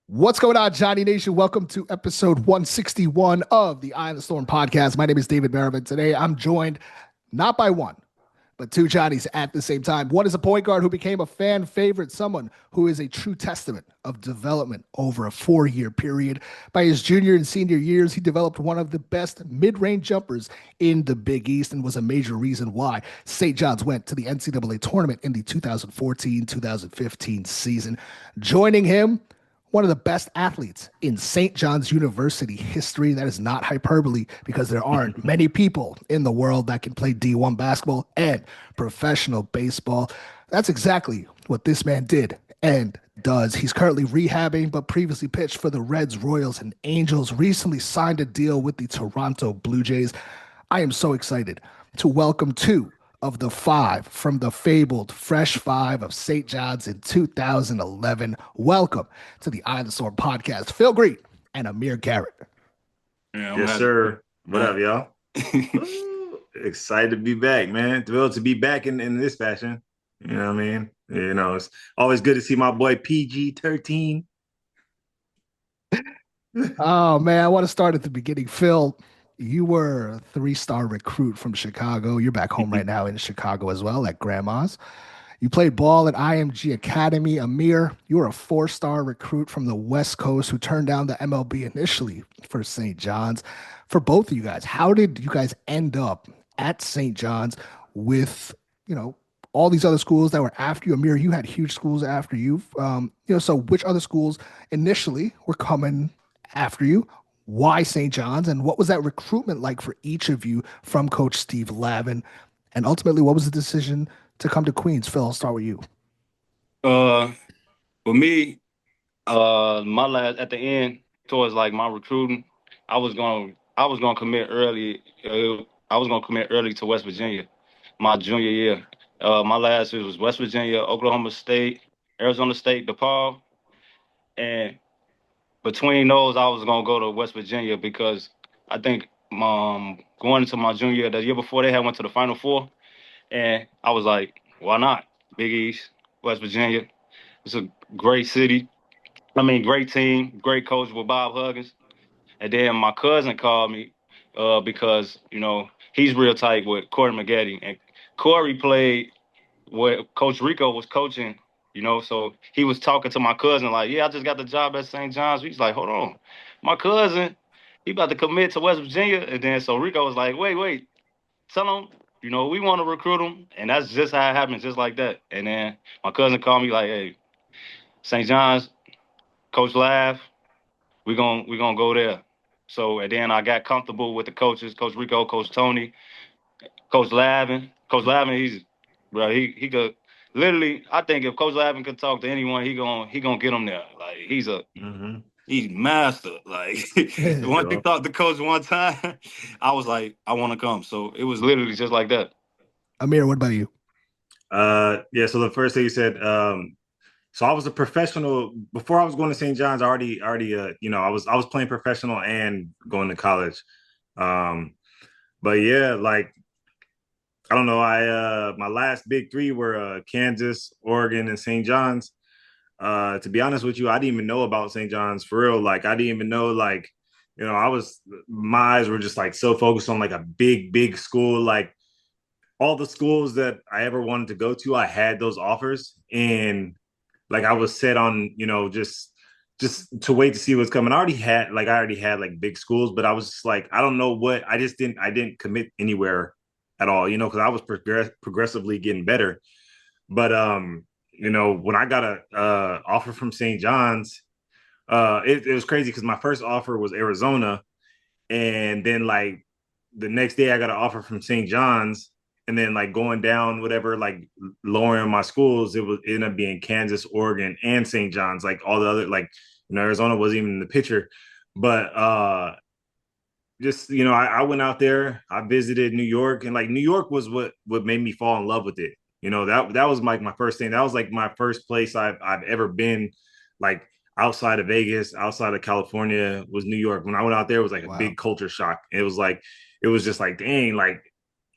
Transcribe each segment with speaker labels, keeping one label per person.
Speaker 1: What's going on, Johnny Nation? Welcome to episode 161 of the Eye on the Storm podcast. My name is David Merriman. Today, I'm joined not by one, but two Johnnies at the same time. One is a point guard who became a fan favorite, someone who is a true testament of development over a 4-year period. By his junior and senior years, he developed one of the best mid-range jumpers in the Big East and was a major reason why St. John's went to the NCAA tournament in the 2014-2015 season. Joining him, one of the best athletes in St. John's University history. That is not hyperbole because there aren't many people in the world that can play D1 basketball and professional baseball. That's exactly what this man did and does. He's currently rehabbing, but previously pitched for the Reds, Royals, and Angels. Recently signed a deal with the Toronto Blue Jays. I am so excited to welcome two of the five from the fabled Fresh Five of St. John's in 2011. Welcome to the Eye of the Storm podcast, Phil Greene and Amir Garrett.
Speaker 2: Yeah, yes, sir. What up, y'all? Excited to be back, man. Thrilled to be back in this fashion. You know what I mean? You know, it's always good to see my boy PG-13.
Speaker 1: Oh, man, I want to start at the beginning. Phil, you were a 3-star recruit from Chicago. You're back home right now in Chicago as well at Grandma's. You played ball at IMG Academy. Amir, you were a 4-star recruit from the West Coast who turned down the MLB initially for St. John's. For both of you guys, how did you guys end up at St. John's with, all these other schools that were after you? Amir, you had huge schools after you. So which other schools initially were coming after you? Why St. John's? And what was that recruitment like for each of you from Coach Steve Lavin? And ultimately, what was the decision to come to Queens? Phil, I'll start with you.
Speaker 3: For me, my last at the end towards like my recruiting, I was gonna commit early. I was gonna commit early to West Virginia, my junior year. My last year was West Virginia, Oklahoma State, Arizona State, DePaul, and between those, I was gonna go to West Virginia because I think going into my junior year, the year before they had went to the Final Four, and I was like, why not? Big East, West Virginia. It's a great city. I mean, great team, great coach with Bob Huggins. And then my cousin called me because, he's real tight with Corey Maggette. And Corey played what Coach Rico was coaching, so he was talking to my cousin like, yeah, I just got the job at St. John's. He's like, hold on. My cousin, he about to commit to West Virginia. And then so Rico was like, wait, tell him, we want to recruit him. And that's just how it happened, just like that. And then my cousin called me like, hey, St. John's, Coach Lav, we're gonna go there. So and then I got comfortable with the coaches, Coach Rico, Coach Tony, Coach Lavin. Coach Lavin, he could literally. I think if Coach Lavin could talk to anyone, he gonna get him there. Like he's master. Like once he talked to Coach one time, I was like, I want to come. So it was literally just like that.
Speaker 1: Amir, what about you?
Speaker 2: Yeah. So the first thing you said, so I was a professional before I was going to St. John's. I was playing professional and going to college. But yeah, like I don't know. My last big three were Kansas, Oregon, and St. John's. To be honest with you, I didn't even know about St. John's for real. Like I didn't even know my eyes were just like so focused on like a big school. Like all the schools that I ever wanted to go to, I had those offers, and like I was set on, just to wait to see what's coming. I already had like big schools, but I was just like, I don't know what. I didn't commit anywhere at all, because I was progressively getting better. But when I got a offer from St. John's, it was crazy because my first offer was Arizona, and then like the next day I got an offer from St. John's, and then like going down whatever, like lowering my schools, it ended up being Kansas, Oregon, and St. John's. Like all the other, like Arizona wasn't even in the picture. But I went out there, I visited New York, and like New York was what made me fall in love with it. That was like my first thing. That was like my first place I've ever been, like outside of Vegas, outside of California, was New York. When I went out there, it was like a big culture shock. It was just like, dang, like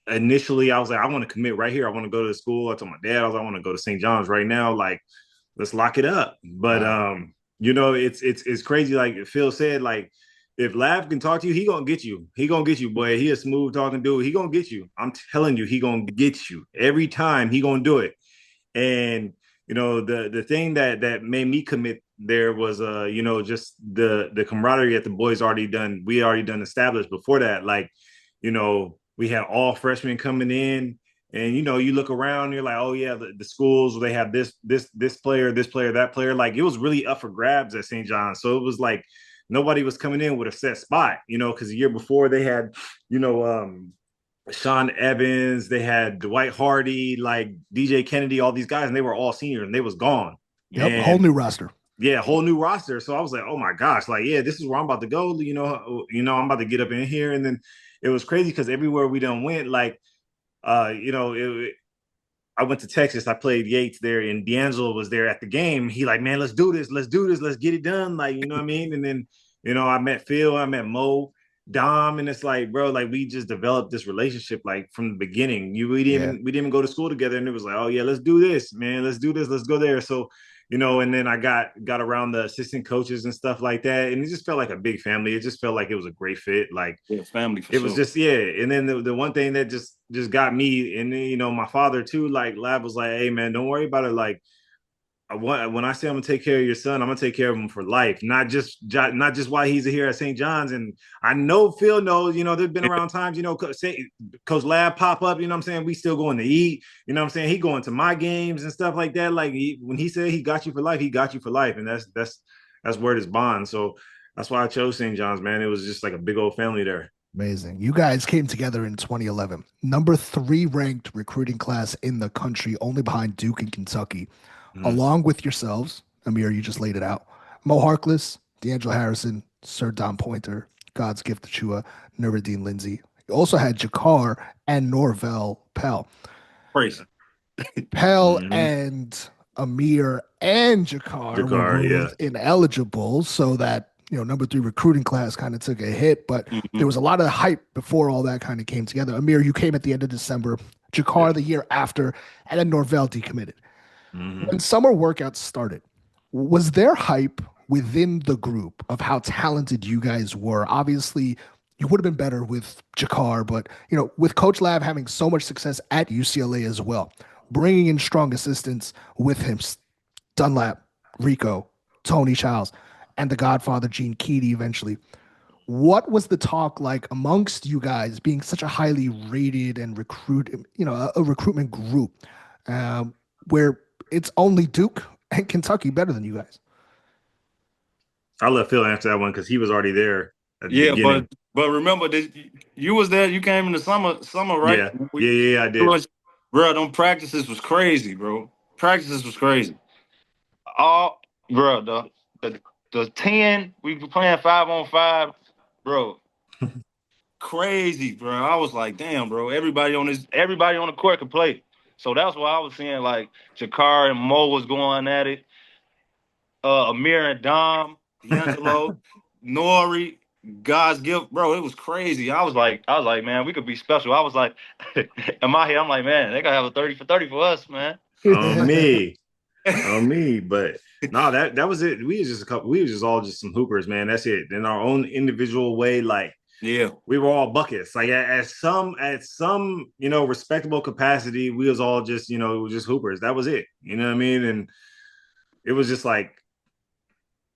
Speaker 2: initially I was like, I want to commit right here. I want to go to school. I told my dad, I want to go to St. John's right now. Like, let's lock it up. But it's crazy. Like Phil said, like if Lav can talk to you, he gonna get you. He gonna get you, boy. He a smooth talking dude. He gonna get you. I'm telling you, he gonna get you every time. He gonna do it. And the thing that made me commit there was just the camaraderie that the boys already done. We already done established before that. Like, we had all freshmen coming in. And you look around, you're like, oh yeah, the schools, they have this player, that player. Like it was really up for grabs at St. John's. So it was like nobody was coming in with a set spot, because the year before they had, Sean Evans, they had Dwight Hardy, like DJ Kennedy, all these guys, and they were all seniors and they was gone.
Speaker 1: Yep, whole new roster.
Speaker 2: Yeah, whole new roster. So I was like, oh my gosh, like, yeah, this is where I'm about to go. I'm about to get up in here. And then it was crazy because everywhere we done went, like, I went to Texas. I played Yates there, and D'Angelo was there at the game. He like, man, let's do this. Let's get it done. Like, you know what I mean? And then, I met Phil, I met Mo, Dom, and it's like, bro, like we just developed this relationship like from the beginning. We didn't even go to school together, and it was like, oh yeah, let's do this, man. Let's do this. Let's go there. So, and then I got around the assistant coaches and stuff like that, and it just felt like a big family. It just felt like it was a great fit. Like
Speaker 3: family.
Speaker 2: It was just And then the one thing that just got me, and then my father too. Like Lab was like, hey man, don't worry about it. Like when I say I'm gonna take care of your son, I'm gonna take care of him for life, not just while he's here at St. John's. And I know Phil knows, there's been around times, Coach Lab pop up, I'm saying, we still going to eat, I'm saying, he going to my games and stuff like that. Like when he said he got you for life, he got you for life, and that's where it's bond. So that's why I chose St. John's, man. It was just like a big old family there.
Speaker 1: Amazing. You guys came together in 2011, number 3 ranked recruiting class in the country, only behind Duke and Kentucky. Along with yourselves, Amir, you just laid it out. Mo Harkless, D'Angelo Harrison, Sir Don Pointer, God's Gift Achua, Nuruddin Lindsay. You also had Jakar and Norvell Pell.
Speaker 3: Crazy.
Speaker 1: Pell and Amir and Jakar were ineligible, so that number 3 recruiting class kind of took a hit, but there was a lot of hype before all that kind of came together. Amir, you came at the end of December, Jakar the year after, and then Norvell decommitted. When summer workouts started, was there hype within the group of how talented you guys were? Obviously, you would have been better with Jakar, but with Coach Lab having so much success at UCLA as well, bringing in strong assistants with him, Dunlap, Rico, Tony Childs, and the Godfather Gene Keady eventually. What was the talk like amongst you guys, being such a highly rated and a recruitment group, where it's only Duke and Kentucky better than you guys?
Speaker 2: I'll let Phil answer that one because he was already there at the beginning.
Speaker 3: But remember that you was there. You came in the summer, right?
Speaker 2: Yeah, I did.
Speaker 3: Bro, them practices was crazy, bro. Practices was crazy. Bro, the 10 we were playing 5-on-5, bro. Crazy, bro. I was like, damn, bro. Everybody on the court could play. So that's why I was seeing like Jakar and Mo was going at it. Amir and Dom, D'Angelo, Nori, God's Gift, bro. It was crazy. I was like, man, we could be special. I was like, in my head, I'm like, man, they gotta have a 30 for 30 for us, man.
Speaker 2: On me. But no, that was it. We was just all just some hoopers, man. That's it. In our own individual way, like,
Speaker 3: yeah,
Speaker 2: we were all buckets. Like at some respectable capacity, we was all just just hoopers. That was it. You know what I mean? And it was just like,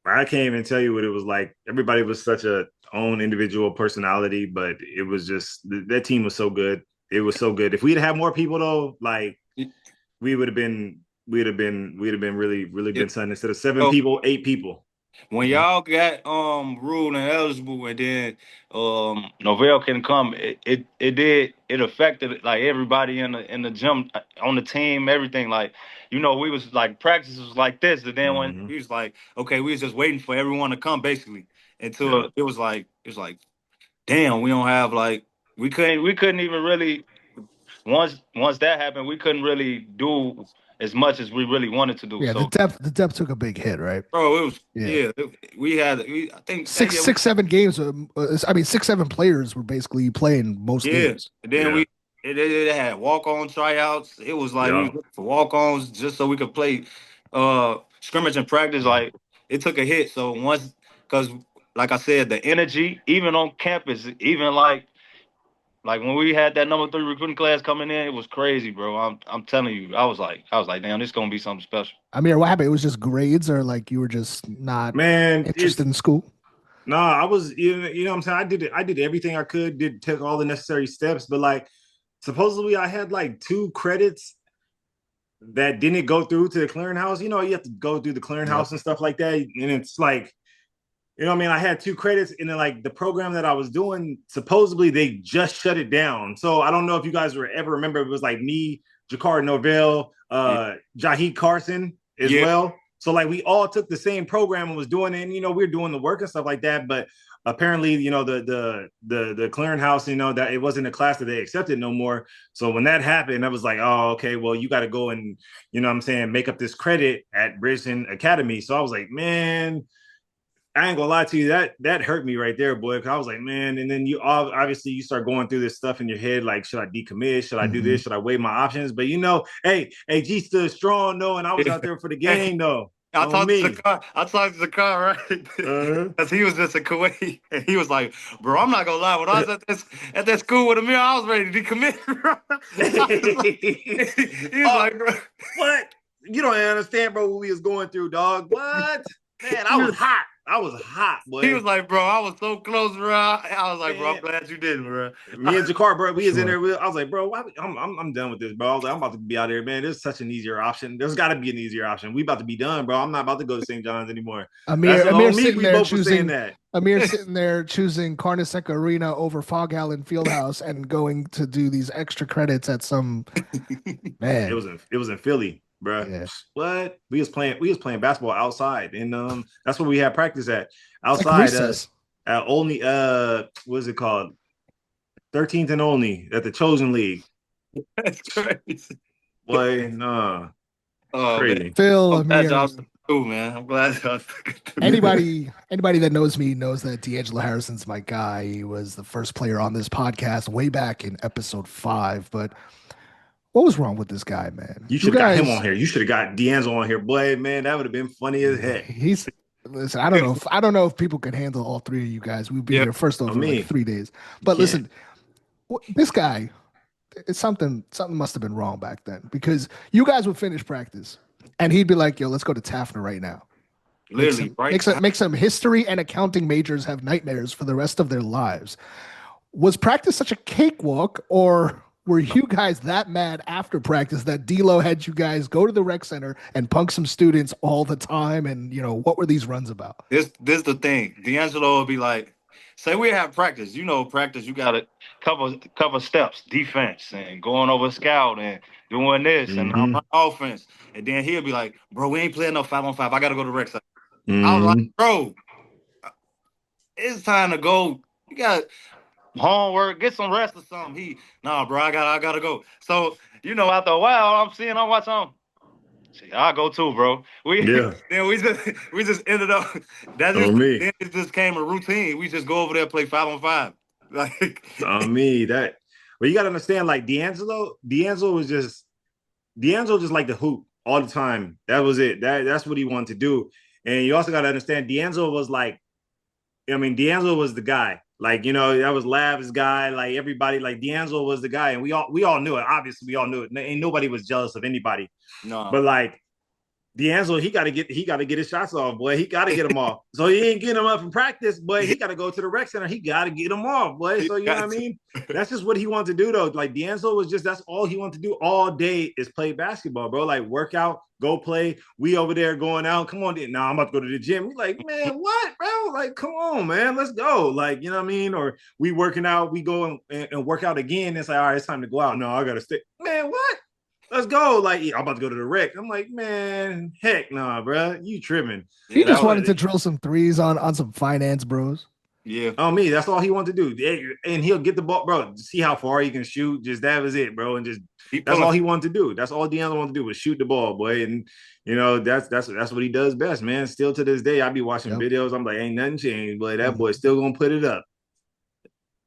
Speaker 2: I can't even tell you what it was like. Everybody was such a own individual personality, but it was just that team was so good. It was so good. If we'd had more people though, like we'd have been really been something instead of 7 people, 8 people.
Speaker 3: When y'all got ruled and eligible, and then Norvell couldn't come, it affected like everybody in the gym, on the team, everything. Like, we was like, practice was like this, and then when we was like, okay, we was just waiting for everyone to come basically until it was like damn, we don't have like we couldn't even really, once that happened, we couldn't really do as much as we really wanted to do.
Speaker 1: Yeah, so the depth took a big hit, right?
Speaker 3: Bro, it was we had I think
Speaker 1: 6-7 games. 6-7 players were basically playing most games.
Speaker 3: And then they had walk-on tryouts. It was like we was looking for walk-ons just so we could play scrimmage and practice. Like it took a hit. So because like I said, the energy, even on campus, even like when we had that number 3 recruiting class coming in, it was crazy, bro. I'm telling you, I was like, damn, this is gonna be something special.
Speaker 1: Amir, what happened? It was just grades, or like you were just not
Speaker 2: Man,
Speaker 1: interested in school?
Speaker 2: I was, you know what I'm saying? I did everything I could, took all the necessary steps, but like supposedly I had like 2 credits that didn't go through to the clearinghouse. You know, you have to go through the clearinghouse and stuff like that. And it's like, you know what I mean? I had 2 credits, and then like the program that I was doing, supposedly they just shut it down. So I don't know if you guys ever remember, it was like me, Jakar Norvell, Jaheed Carson as well. So like we all took the same program and was doing it, and we were doing the work and stuff like that. But apparently, the clearinghouse, that it wasn't a class that they accepted no more. So when that happened, I was like, oh, okay, well, you got to go and, what I'm saying, make up this credit at Bridgeton Academy. So I was like, man, I ain't gonna lie to you, that hurt me right there, boy. Cause I was like, man, and then you obviously you start going through this stuff in your head, like, should I decommit? Should I do this? Should I weigh my options? But hey, G stood strong, though, and I was out there for the game, though.
Speaker 3: I talked to the car, right? Because he was just a Kuwait, and he was like, "Bro, I'm not gonna lie. When I was at that school with Amir, I was ready to decommit." He was like, "Bro,
Speaker 2: what? You don't understand, bro, what we was going through, dog. What? Man, I was hot. I was hot, boy."
Speaker 3: He was like, "Bro, I was so close, bro." I was like, "Bro, I'm glad you didn't, bro."
Speaker 2: Me and Jakar, bro, we was in there. I was like, "Bro, I'm done with this, bro." I was like, "I'm about to be out there, man. There's such an easier option. There's got to be an easier option. We about to be done, bro. I'm not about to go to St. John's anymore."
Speaker 1: Amir sitting there choosing that. Amir sitting there choosing Carnesecca Arena over Fog Allen Fieldhouse and going to do these extra credits at some man.
Speaker 2: It was in Philly. Bro, yeah. What we was playing basketball outside, and that's where we had practice at outside at Olney. What is it called? 13th and Olney at the Chosen League.
Speaker 3: That's crazy.
Speaker 2: Boy, no.
Speaker 3: Oh,
Speaker 2: crazy.
Speaker 3: Man.
Speaker 1: Phil, Amir.
Speaker 3: Cool, man. I'm glad.
Speaker 1: Anybody that knows me knows that D'Angelo Harrison's my guy. He was the first player on this podcast way back in episode 5, but. What was wrong with this guy, man?
Speaker 2: You should have got him on here. You should have got D'Angelo on here, boy. Man, that would have been funny as heck.
Speaker 1: Listen. I don't know if people can handle all 3 of you guys. We'd be here first over like 3 days. But listen, this guy, it's something must have been wrong back then, because you guys would finish practice and he'd be like, "Yo, let's go to Taffner right now."
Speaker 3: Literally,
Speaker 1: Make some history and accounting majors have nightmares for the rest of their lives. Was practice such a cakewalk, or were you guys that mad after practice that D-Lo had you guys go to the rec center and punk some students all the time? And, what were these runs about?
Speaker 3: This is the thing. D'Angelo would be like, say we have practice. Practice, you got to cover steps, defense, and going over scout and doing this and offense. And then he'll be like, "Bro, we ain't playing no 5-on-5. I got to go to the rec center." I was like, "Bro, it's time to go. You got homework, get some rest or something." Nah, bro, I gotta go. So, after a while, I'm watching. I'll go too, bro. Then we just ended up then it just became a routine. We just go over there and play 5-on-5. Like
Speaker 2: on me, that but you gotta understand, like D'Angelo just liked to hoop all the time. That was it. That's what he wanted to do. And you also gotta understand, D'Angelo was like, D'Angelo was the guy. Like, that was Lav's guy. Like, everybody, like, D'Angelo was the guy. And we all knew it. Obviously, we all knew it. Ain't nobody was jealous of anybody.
Speaker 3: No.
Speaker 2: But, like, D'Angelo, he got to get his shots off, boy. He got to get them off. So he ain't getting them up from practice, boy. He got to go to the rec center. He got to get them off, boy. So, you know what I mean? That's just what he wanted to do, though. Like, D'Angelo that's all he wanted to do all day is play basketball, bro. Like, work out, go play. We over there going out. Come on. Nah, I'm about to go to the gym. We like, man, what, bro? Like, come on, man. Let's go. Like, you know what I mean? Or we working out. We go and work out again. It's like, all right, it's time to go out. No, I got to stay. Man, what? Let's go. Like, I'm about to go to the rec. I'm like, man, heck nah, bro. You tripping.
Speaker 1: He just wanted to drill some threes on some finance bros.
Speaker 3: Yeah.
Speaker 2: On me. That's all he wanted to do. And he'll get the ball, bro. See how far he can shoot. Just that was it, bro. And just that's all he wanted to do. That's all D'Angelo wanted to do was shoot the ball, boy. And that's what he does best, man. Still to this day, I be watching videos. I'm like, ain't nothing changed, boy. That boy's still gonna put it up.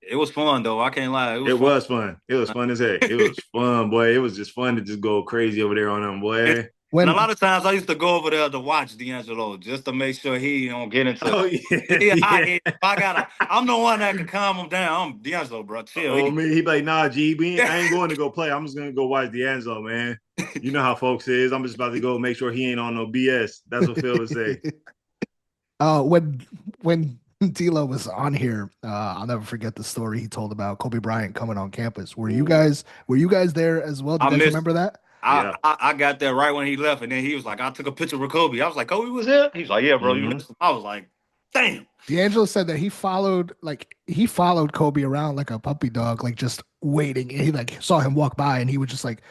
Speaker 3: It was fun, though. I can't lie.
Speaker 2: It was fun. It was fun as heck. It was fun, boy. It was just fun to just go crazy over there on them, boy.
Speaker 3: And a
Speaker 1: When
Speaker 3: lot of times I used to go over there to watch D'Angelo just to make sure he don't get into.
Speaker 2: Oh yeah,
Speaker 3: Yeah,
Speaker 2: yeah.
Speaker 3: I'm the one that can calm him down. I'm D'Angelo, bro. Chill.
Speaker 2: Oh man, he be like, nah, G, I ain't going to go play. I'm just gonna go watch D'Angelo, man. You know how folks is. I'm just about to go make sure he ain't on no BS. That's what Phil would say.
Speaker 1: when D'Lo was on here, I'll never forget the story he told about Kobe Bryant coming on campus. Were you
Speaker 3: Ooh.
Speaker 1: guys there as well? Do
Speaker 3: I
Speaker 1: you guys
Speaker 3: missed.
Speaker 1: remember that?
Speaker 3: I,
Speaker 2: Yeah.
Speaker 3: I I got there right when he left, and then he was like, "I took a picture with Kobe." I was like, "Kobe was here." He's like, "Yeah, bro, you
Speaker 2: Mm-hmm.
Speaker 3: missed him." I was like, "Damn."
Speaker 1: D'Angelo said that he followed Kobe around like a puppy dog, like just waiting. And he like saw him walk by and he was just like,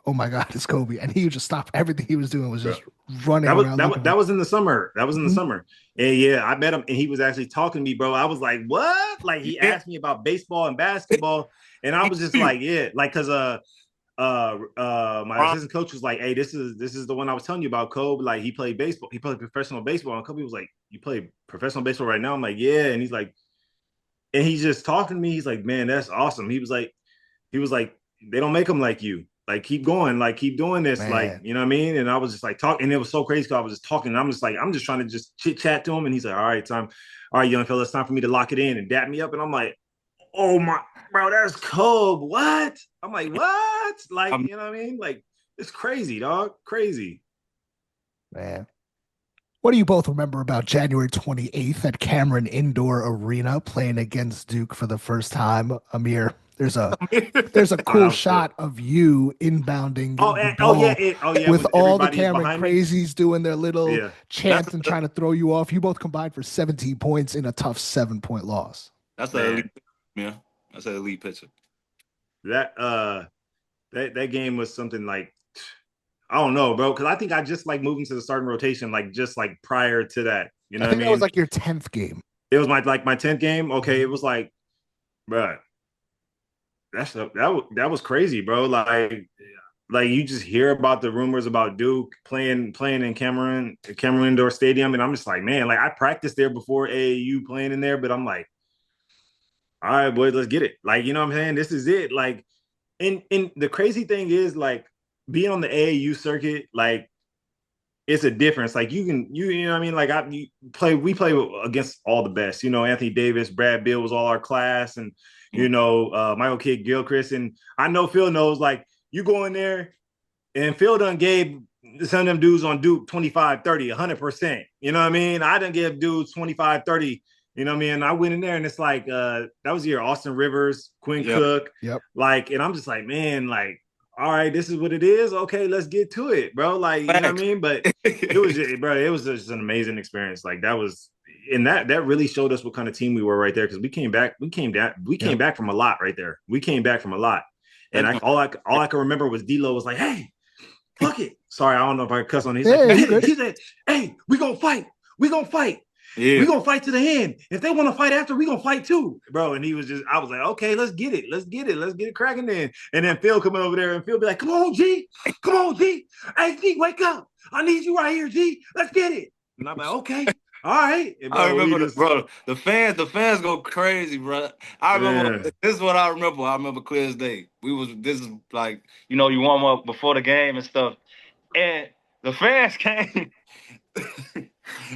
Speaker 1: "Oh my God, it's Kobe!" And he would just stop everything he was doing, was
Speaker 2: Yeah.
Speaker 1: just running around
Speaker 2: That was
Speaker 1: looking for.
Speaker 2: that was in the summer. That was in the
Speaker 1: Mhm.
Speaker 2: summer. And yeah, I met him and he was actually talking to me, bro. I was like, what? Like he
Speaker 3: Yeah.
Speaker 2: asked me about baseball and basketball. And I was just like, yeah, like cause my assistant coach was like, hey, this is the one I was telling you about, Kobe. Like he played baseball, he played professional baseball. And Kobe was like, you play professional baseball right now? I'm like, yeah. And he's like, and he's just talking to me. He's like, man, that's awesome. He was like, they don't make them like you. Like keep going, like keep doing this, like
Speaker 1: Man,
Speaker 2: you know what I mean. And I was just like talking, and it was so crazy because I was just talking. And I'm just like, I'm just trying to just chit chat to him, and he's like, all right, young fella, it's time for me to lock it in and dap me up. And I'm like, oh my, bro, that's Kobe. What? I'm like, what? Like
Speaker 3: I'm,
Speaker 2: you know what I mean? Like it's crazy, dog, crazy.
Speaker 1: man. What do you both remember about January 28th at Cameron Indoor Arena playing against Duke for the first time? Amir, there's a
Speaker 2: Oh, that
Speaker 1: cool
Speaker 2: was good.
Speaker 1: shot of you inbounding the
Speaker 2: Yeah,
Speaker 1: ball with
Speaker 2: with
Speaker 1: all the
Speaker 2: everybody
Speaker 1: Cameron
Speaker 2: behind me.
Speaker 1: crazies doing their little
Speaker 2: Yeah,
Speaker 1: chants and trying to throw you off. You both combined for 17 points in a tough 7-point loss.
Speaker 3: that's an elite.
Speaker 2: man,
Speaker 3: Yeah, that's an elite picture.
Speaker 2: that that game was something like I don't know, bro, because I think I just like moving to the starting rotation, like just like prior to that. You
Speaker 1: I
Speaker 2: know what I
Speaker 1: think that was
Speaker 2: mean?
Speaker 1: like your 10th game.
Speaker 2: It was my 10th game. Okay, it
Speaker 1: Mhm.
Speaker 2: was like, bro, that was crazy, bro. Like you just hear about the rumors about Duke playing in Cameron Indoor Stadium, and I'm just like, man, like I practiced there before AAU playing in there, but I'm like, all right, boys, let's get it. Like you know what I'm saying? This is it. Like, and the crazy thing is like being on the AAU circuit, like it's a difference. Like you know what I mean? Like we play against all the best. You know, Anthony Davis, Brad Beal was all our class, and
Speaker 3: Mm.
Speaker 2: Michael Kidd Gilchrist. And I know Phil knows like you go in there and Phil done gave some of them dudes on Duke 25, 30, 100%. You know what I mean? I didn't give dudes 25, 30. You know what I mean? I went in there and it's like that was your Austin Rivers, Quinn
Speaker 3: Yeah.
Speaker 2: Cook,
Speaker 1: Yep.
Speaker 2: like, and I'm just like, man, like, all right, this is what it is. Okay, let's get to it, bro. Like, you know what I
Speaker 3: Facts.
Speaker 2: mean? But it was just an amazing experience. Like that was, and that really showed us what kind of team we were right there because we came
Speaker 1: Yep.
Speaker 2: back from a lot right there. We came back from a lot, and all I can remember was D'Lo was like, hey, fuck it. Sorry, I don't know if I cuss on it. He's like,
Speaker 1: Yeah, you
Speaker 2: hey,
Speaker 1: good.
Speaker 2: he said, hey, we gonna fight. We gonna fight.
Speaker 3: Yeah.
Speaker 2: We gonna fight to the end. If they want to fight after, we gonna fight too, bro. And I was like, okay, let's get it. Let's get it cracking then. And then Phil coming over there and Phil be like, come on, G. Come on, G. Hey, G, wake up. I need you right here, G. Let's get it. And I'm like, okay. All right. And
Speaker 3: I
Speaker 2: bro, we
Speaker 3: remember,
Speaker 2: just,
Speaker 3: bro. The fans go crazy, bro. I remember.
Speaker 2: yeah.
Speaker 3: This is what I remember. I remember clear as day. This is like, you warm up before the game and stuff, and the fans came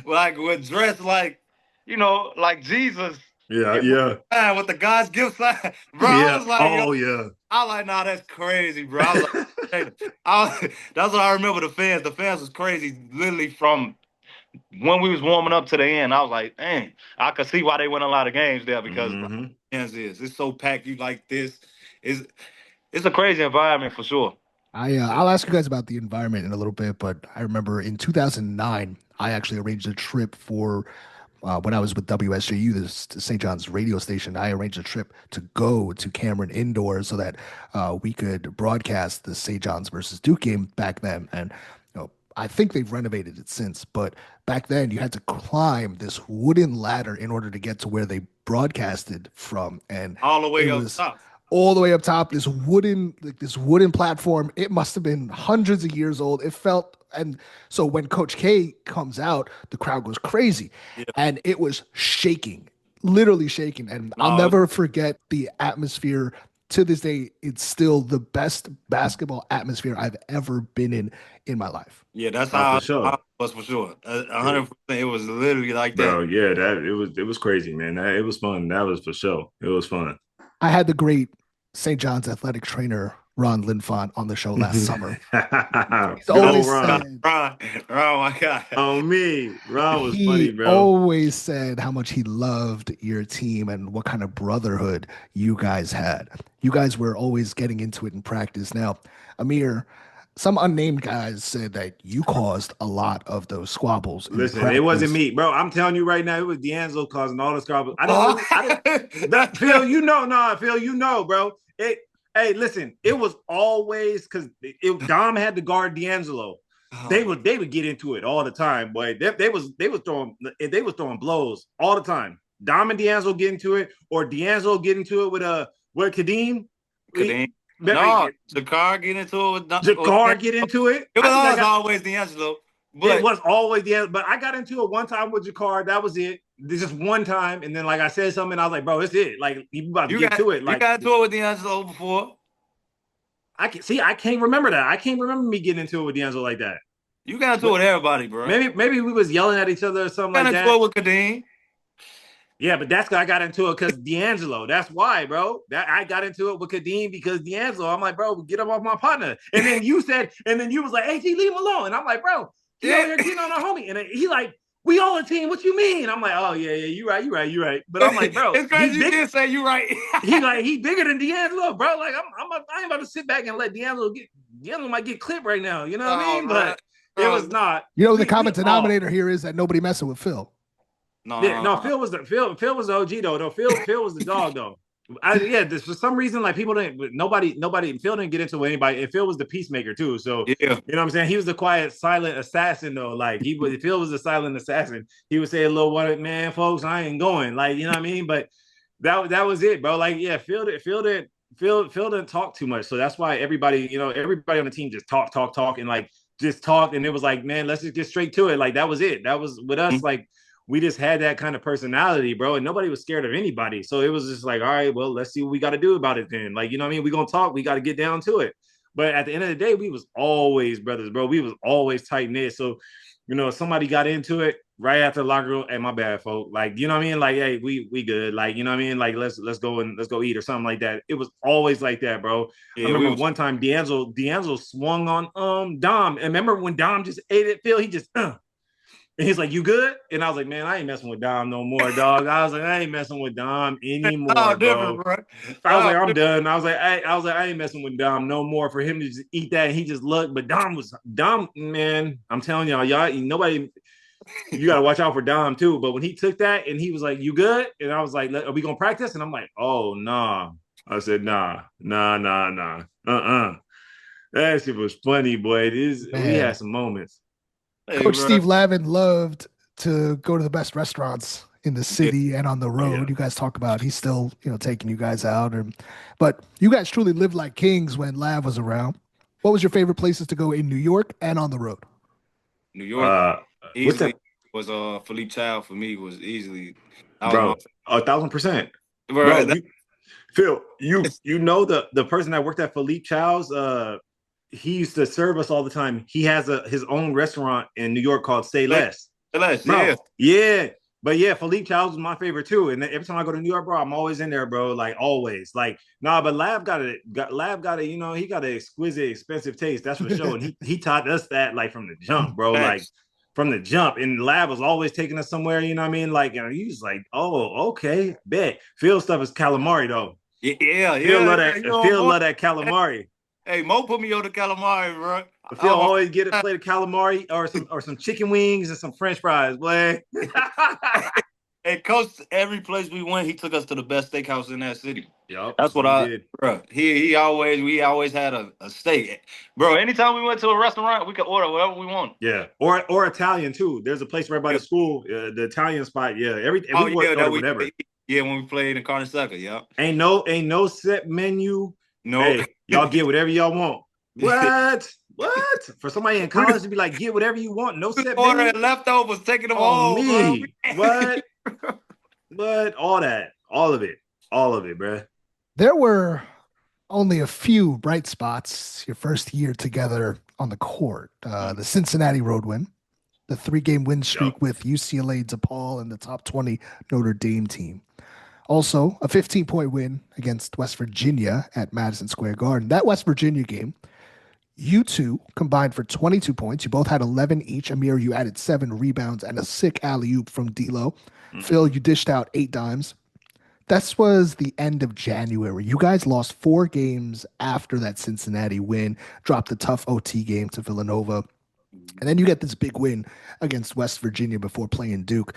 Speaker 3: like with dressed like, like Jesus.
Speaker 2: Yeah, yeah.
Speaker 3: With the God's gift sign, bro. I
Speaker 2: Yeah.
Speaker 3: was like, yo,
Speaker 2: Oh, yeah.
Speaker 3: I like, nah, that's crazy, bro. I was like, hey, that's what I remember. The fans was crazy, literally from when we was warming up to the end. I was like, dang, I could see why they win a lot of games there because
Speaker 2: Mm-hmm.
Speaker 3: fans it's so packed. You like this, it's it's a crazy environment for sure.
Speaker 1: I'll ask you guys about the environment in a little bit, but I remember in 2009, I actually arranged a trip for when I was with WSJU, this St. John's radio station. I arranged a trip to go to Cameron Indoors so that we could broadcast the St. John's versus Duke game back then. And I think they've renovated it since, but back then you had to climb this wooden ladder in order to get to where they broadcasted from, and
Speaker 3: All the
Speaker 1: it
Speaker 3: way up
Speaker 1: was
Speaker 3: top.
Speaker 1: all the way up top, this wooden platform. It must have been hundreds of years old. It felt, and so when Coach K comes out, the crowd goes crazy,
Speaker 3: Yeah.
Speaker 1: and it was shaking, literally shaking. And I'll
Speaker 3: No,
Speaker 1: never forget the atmosphere to this day, it's still the best basketball atmosphere I've ever been in my life.
Speaker 3: Yeah, that's how
Speaker 2: for sure.
Speaker 3: I was for sure. 100%. It was literally like that.
Speaker 2: Bro, yeah, it was crazy, man. It was fun. That was for sure. It was fun.
Speaker 1: I had the great St. John's athletic trainer Ron Linfont on the show last summer. He's always said,
Speaker 3: Ron, my God.
Speaker 2: On me. Ron was
Speaker 1: he
Speaker 2: funny, bro.
Speaker 1: always said how much he loved your team and what kind of brotherhood you guys had. You guys were always getting into it in practice. Now, Amir, some unnamed guys said that you caused a lot of those squabbles.
Speaker 2: Listen, it wasn't me, bro. I'm telling you right now, it was D'Angelo causing all the squabbles. Phil, Phil, you know, bro. Hey, listen, it was always because Dom had to guard D'Angelo. They would get into it all the time, boy. They was throwing blows all the time. Dom and D'Angelo get into it, or D'Angelo get into it with Kadeem.
Speaker 3: No, Jakar get into it with
Speaker 2: Jakar get into it.
Speaker 3: It was always D'Angelo.
Speaker 2: But it was always D'Angelo. But I got into it one time with Jakar. That was it. This just one time, and then like I said something, I was like, bro, it's it. Like you about to get to it. Like
Speaker 3: you got into it with D'Angelo before.
Speaker 2: I can't remember that. I can't remember me getting into it with D'Angelo like that.
Speaker 3: You got into it with everybody, bro.
Speaker 2: Maybe we was yelling at each other or something like that.
Speaker 3: You got into it with Kadeem.
Speaker 2: Yeah, but that's I got into it because D'Angelo. That's why, bro. I got into it with Kadeem because D'Angelo. I'm like, bro, get him off my partner. And then you was like, hey, G, leave him alone. And I'm like, bro, he over here getting on our homie. And he like, we all a team. What you mean? I'm like, oh yeah, you right. But I'm like, bro,
Speaker 3: it's crazy you did say you right.
Speaker 2: he bigger than D'Angelo, bro. Like I ain't about to sit back and let D'Angelo might get clipped right now. You know what I mean? But it was not.
Speaker 1: You know, the common denominator here is that nobody messing with Phil.
Speaker 2: No, Phil was the OG though. Phil was the dog though. For some reason, like Phil didn't get into anybody, and Phil was the peacemaker too. So you know what I'm saying? He was the quiet, silent assassin though. Like Phil was the silent assassin. He would say a little one, man, folks, I ain't going. Like, you know what I mean? But that was it, bro. Like, yeah, Phil didn't talk too much. So that's why everybody on the team just talk and like just talk. And it was like, man, let's just get straight to it. Like that was it. That was with us, like we just had that kind of personality, bro, and nobody was scared of anybody. So it was just like, all right, well, let's see what we got to do about it then. Like, you know what I mean? We're going to talk. We got to get down to it. But at the end of the day, we was always brothers, bro. We was always tight-knit. So, you know, if somebody got into it right after the locker room, hey, my bad, folk. Like, you know what I mean? Like, hey, we good. Like, you know what I mean? Like, let's go eat or something like that. It was always like that, bro. Yeah, I remember one time D'Angelo swung on Dom. And remember when Dom just ate it, Phil? He just and he's like, you good? And I was like, man, I ain't messing with Dom no more, dog. I was like, I ain't messing with Dom anymore, bro. I was like, I'm done. I was like, I ain't messing with Dom no more. For him to just eat that, and he just looked. But Dom, man, I'm telling y'all, nobody, you gotta watch out for Dom too. But when he took that and he was like, you good? And I was like, are we gonna practice? And I'm like, oh nah. I said, nah. That shit was funny, boy. We had some moments.
Speaker 1: Coach Steve Lavin loved to go to the best restaurants in the city and on the road. Yeah. You guys talk about he's still, taking you guys out. But you guys truly lived like kings when Lav was around. What was your favorite places to go in New York and on the road?
Speaker 3: New York easily was Philippe Child for me was easily.
Speaker 2: Bro, 1,000%. Bro, Phil, you know the person that worked at Philippe Child's he used to serve us all the time. He has his own restaurant in New York called Say Less.
Speaker 3: Say Less,
Speaker 2: bro, yeah. But yeah, Philippe Child's was my favorite too. And every time I go to New York, bro, I'm always in there, bro. Like always. Like, but Lav got he got an exquisite, expensive taste. That's for sure. And he taught us that like from the jump, bro. Like from the jump. And Lav was always taking us somewhere, you know what I mean? Like, he was like, oh, okay, bet. Phil stuff is calamari though.
Speaker 3: Yeah.
Speaker 2: Phil love that calamari.
Speaker 3: Hey, Mo put me on the calamari, bro.
Speaker 2: Phil always get a plate of calamari or some chicken wings and some French fries, boy.
Speaker 3: And Coach, every place we went, he took us to the best steakhouse in that city.
Speaker 2: Yep,
Speaker 3: that's what did. Bro. We always had a steak, bro. Anytime we went to a restaurant, we could order whatever we want.
Speaker 2: Yeah, or Italian too. There's a place right by the school, the Italian spot. Yeah, whatever.
Speaker 3: When we played in Carter Sucker, yeah.
Speaker 2: Ain't no set menu.
Speaker 3: No,
Speaker 2: hey, y'all get whatever y'all want. What? For somebody in college to be like, get whatever you want, no set
Speaker 3: menu. Leftovers, taking them home.
Speaker 2: Me. What? What? All of it, bro.
Speaker 1: There were only a few bright spots your first year together on the court. The Cincinnati road win, the 3-game win streak with UCLA, DePaul, and the top 20 Notre Dame team. Also, a 15-point win against West Virginia at Madison Square Garden. That West Virginia game, you two combined for 22 points. You both had 11 each. Amir, you added 7 rebounds and a sick alley-oop from D'Lo. Phil, you dished out 8 dimes. This was the end of January. You guys lost 4 games after that Cincinnati win, dropped a tough OT game to Villanova. And then you get this big win against West Virginia before playing Duke.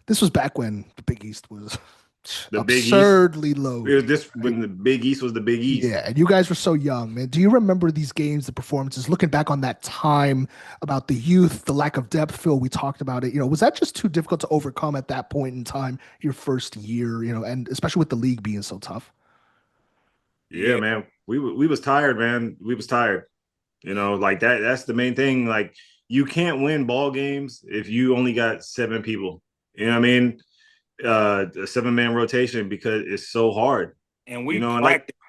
Speaker 1: This was back when the Big East was absurdly low.
Speaker 2: It was this when the Big East was the Big East.
Speaker 1: Yeah, and you guys were so young, man. Do you remember these games, the performances, looking back on that time, about the youth, the lack of depth? Phil, we talked about it. Was that just too difficult to overcome at that point in time, your first year, and especially with the league being so tough?
Speaker 2: Yeah, man. We was tired, man. We was tired. Like that's the main thing. Like, you can't win ball games if you only got 7 people. You know what I mean? A 7-man rotation, because it's so hard.
Speaker 3: And we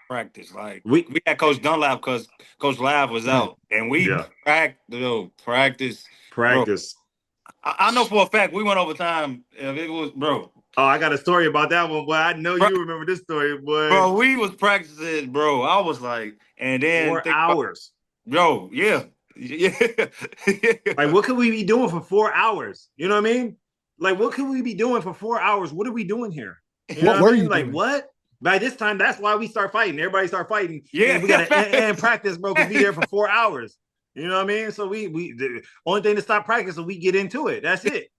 Speaker 3: practice. Like we had Coach Dunlap because Coach Lav was out, and we practice.
Speaker 2: Bro.
Speaker 3: I know for a fact we went overtime. If it was, bro.
Speaker 2: Oh, I got a story about that one, boy. I know you remember this story, boy.
Speaker 3: Bro, we was practicing, bro. I was like, and then
Speaker 2: 4 hours.
Speaker 3: Bro, yeah.
Speaker 2: Like, what could we be doing for 4 hours? You know what I mean? Like, what could we be doing for 4 hours? What are we doing here?
Speaker 1: What were you
Speaker 2: like
Speaker 1: doing?
Speaker 2: What? By this time, that's why we start fighting. Everybody start fighting.
Speaker 3: Yeah,
Speaker 2: and we got to end practice, bro. Because be there for 4 hours. You know what I mean? So we the only thing to stop practice is we get into it. That's it.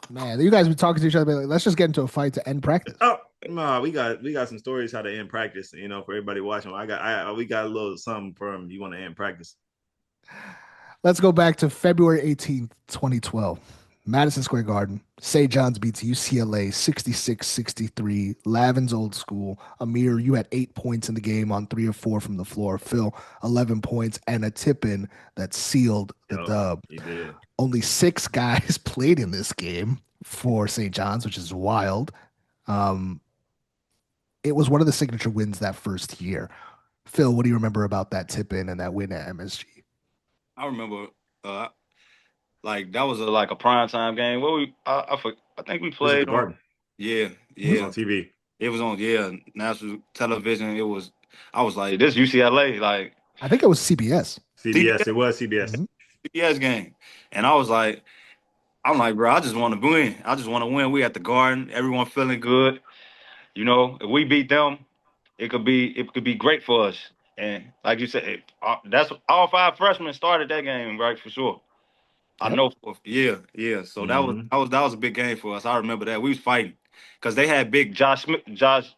Speaker 1: Man, you guys be talking to each other. Like, let's just get into a fight to end practice.
Speaker 2: Oh no, we got some stories how to end practice. For everybody watching, we got a little something from you want to end practice.
Speaker 1: Let's go back to February 18th, 2012. Madison Square Garden. St. John's beats UCLA 66-63. Lavin's old school. Amir, you had 8 points in the game on 3 of 4 from the floor. Phil, 11 points and a tip-in that sealed the dub.
Speaker 2: He did.
Speaker 1: Only 6 guys played in this game for St. John's, which is wild. It was one of the signature wins that first year. Phil, what do you remember about that tip-in and that win at MSG?
Speaker 3: I remember like that was a primetime game. I think we played on. Yeah.
Speaker 2: It was on TV.
Speaker 3: It was on national television. I was like, this UCLA. Like,
Speaker 1: I think it was CBS.
Speaker 2: CBS. It was CBS.
Speaker 1: Mm-hmm.
Speaker 3: CBS game, and I'm like, bro, I just want to win. I just want to win. We at the Garden, everyone feeling good. If we beat them, it could be great for us. And like you said, that's all 5 freshmen started that game, right, for sure. Yep. I know. Yeah. So that was a big game for us. I remember that. We was fighting because they had big Josh Smith.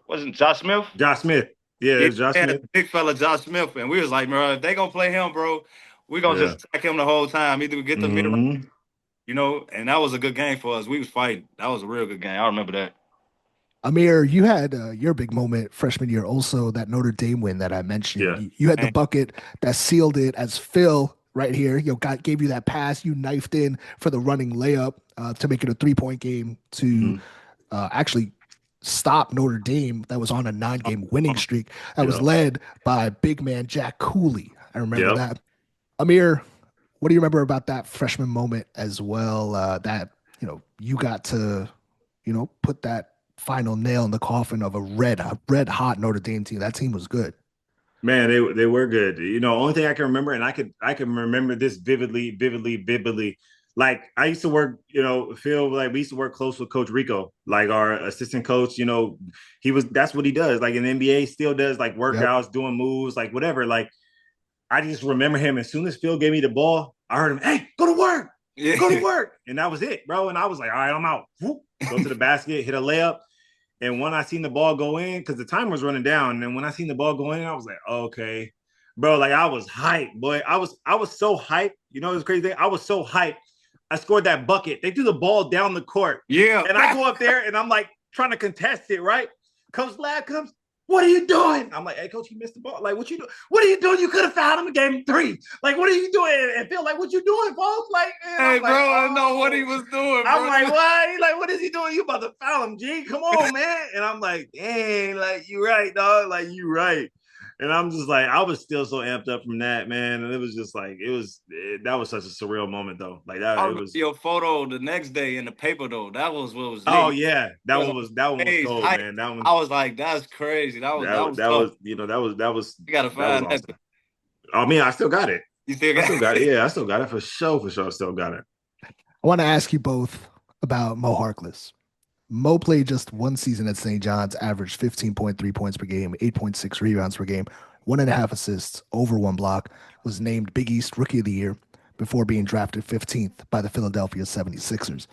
Speaker 3: Wasn't Josh Smith?
Speaker 2: Josh Smith. Yeah, it was Josh Smith.
Speaker 3: Big fella Josh Smith, and we was like, bro, if they gonna play him, bro, we gonna just attack him the whole time. Either we get the middle, and that was a good game for us. We was fighting. That was a real good game. I remember that.
Speaker 1: Amir, you had your big moment freshman year, also that Notre Dame win that I mentioned.
Speaker 2: Yeah.
Speaker 1: You had the bucket that sealed it as Phil right here, gave you that pass. You knifed in for the running layup to make it a 3-point game to actually stop Notre Dame. That was on a 9-game winning streak that was led by big man Jack Cooley. I remember that. Amir, what do you remember about that freshman moment as well? That you got to put that final nail in the coffin of a red hot Notre Dame team. That team was good.
Speaker 2: Man, they were good. Only thing I can remember, and I can remember this vividly. Like, I used to work, Phil, like, we used to work close with Coach Rico, like our assistant coach. That's what he does. Like, in the NBA, still does like workouts, doing moves, like whatever. Like, I just remember him. As soon as Phil gave me the ball, I heard him, "Hey, go to work, go to work," and that was it, bro. And I was like, "All right, I'm out." Whoop, go to the basket, hit a layup. And when I seen the ball go in, because the time was running down, and when I seen the ball go in, I was like, okay, bro. Like, I was hyped, boy. I was so hyped. This crazy thing. I was so hyped. I scored that bucket. They threw the ball down the court.
Speaker 3: Yeah.
Speaker 2: And I go up there and I'm like trying to contest it, right? Coach Ladd comes, "What are you doing?" I'm like, "Hey, coach, you missed the ball. Like, what you doing? What are you doing? You could have fouled him and gave him 3. Like, what are you doing?" And Phil, like, "What you doing, folks?" Like,
Speaker 3: hey, bro, I know what he was doing, bro.
Speaker 2: I'm like, "What?" He's like, "What is he doing? You about to foul him, G? Come on, man." And I'm like, "Dang, like, you right, dog. Like, you right." And I'm just like, I was still so amped up from that, man. And it was just like, that was such a surreal moment, though. Like that,
Speaker 3: I
Speaker 2: it
Speaker 3: remember
Speaker 2: was.
Speaker 3: your photo the next day in the paper though. That was what was
Speaker 2: Oh
Speaker 3: lit.
Speaker 2: yeah,
Speaker 3: It was on
Speaker 2: that one was
Speaker 3: page
Speaker 2: cold,
Speaker 3: hype.
Speaker 2: man. That one,
Speaker 3: I was like, that's crazy. That was
Speaker 2: that
Speaker 3: tough.
Speaker 2: was,
Speaker 3: You gotta
Speaker 2: that was
Speaker 3: find that.
Speaker 2: awesome. I mean, I still got it.
Speaker 3: You still
Speaker 2: I
Speaker 3: got
Speaker 2: still got it. Yeah, I still got it for sure. For sure, I still got it.
Speaker 1: I want to ask you both about Mo Harkless. Mo played just one season at St. John's, averaged 15.3 points per game, 8.6 rebounds per game, 1.5 assists, over one block, was named Big East Rookie of the Year before being drafted 15th by the Philadelphia 76ers.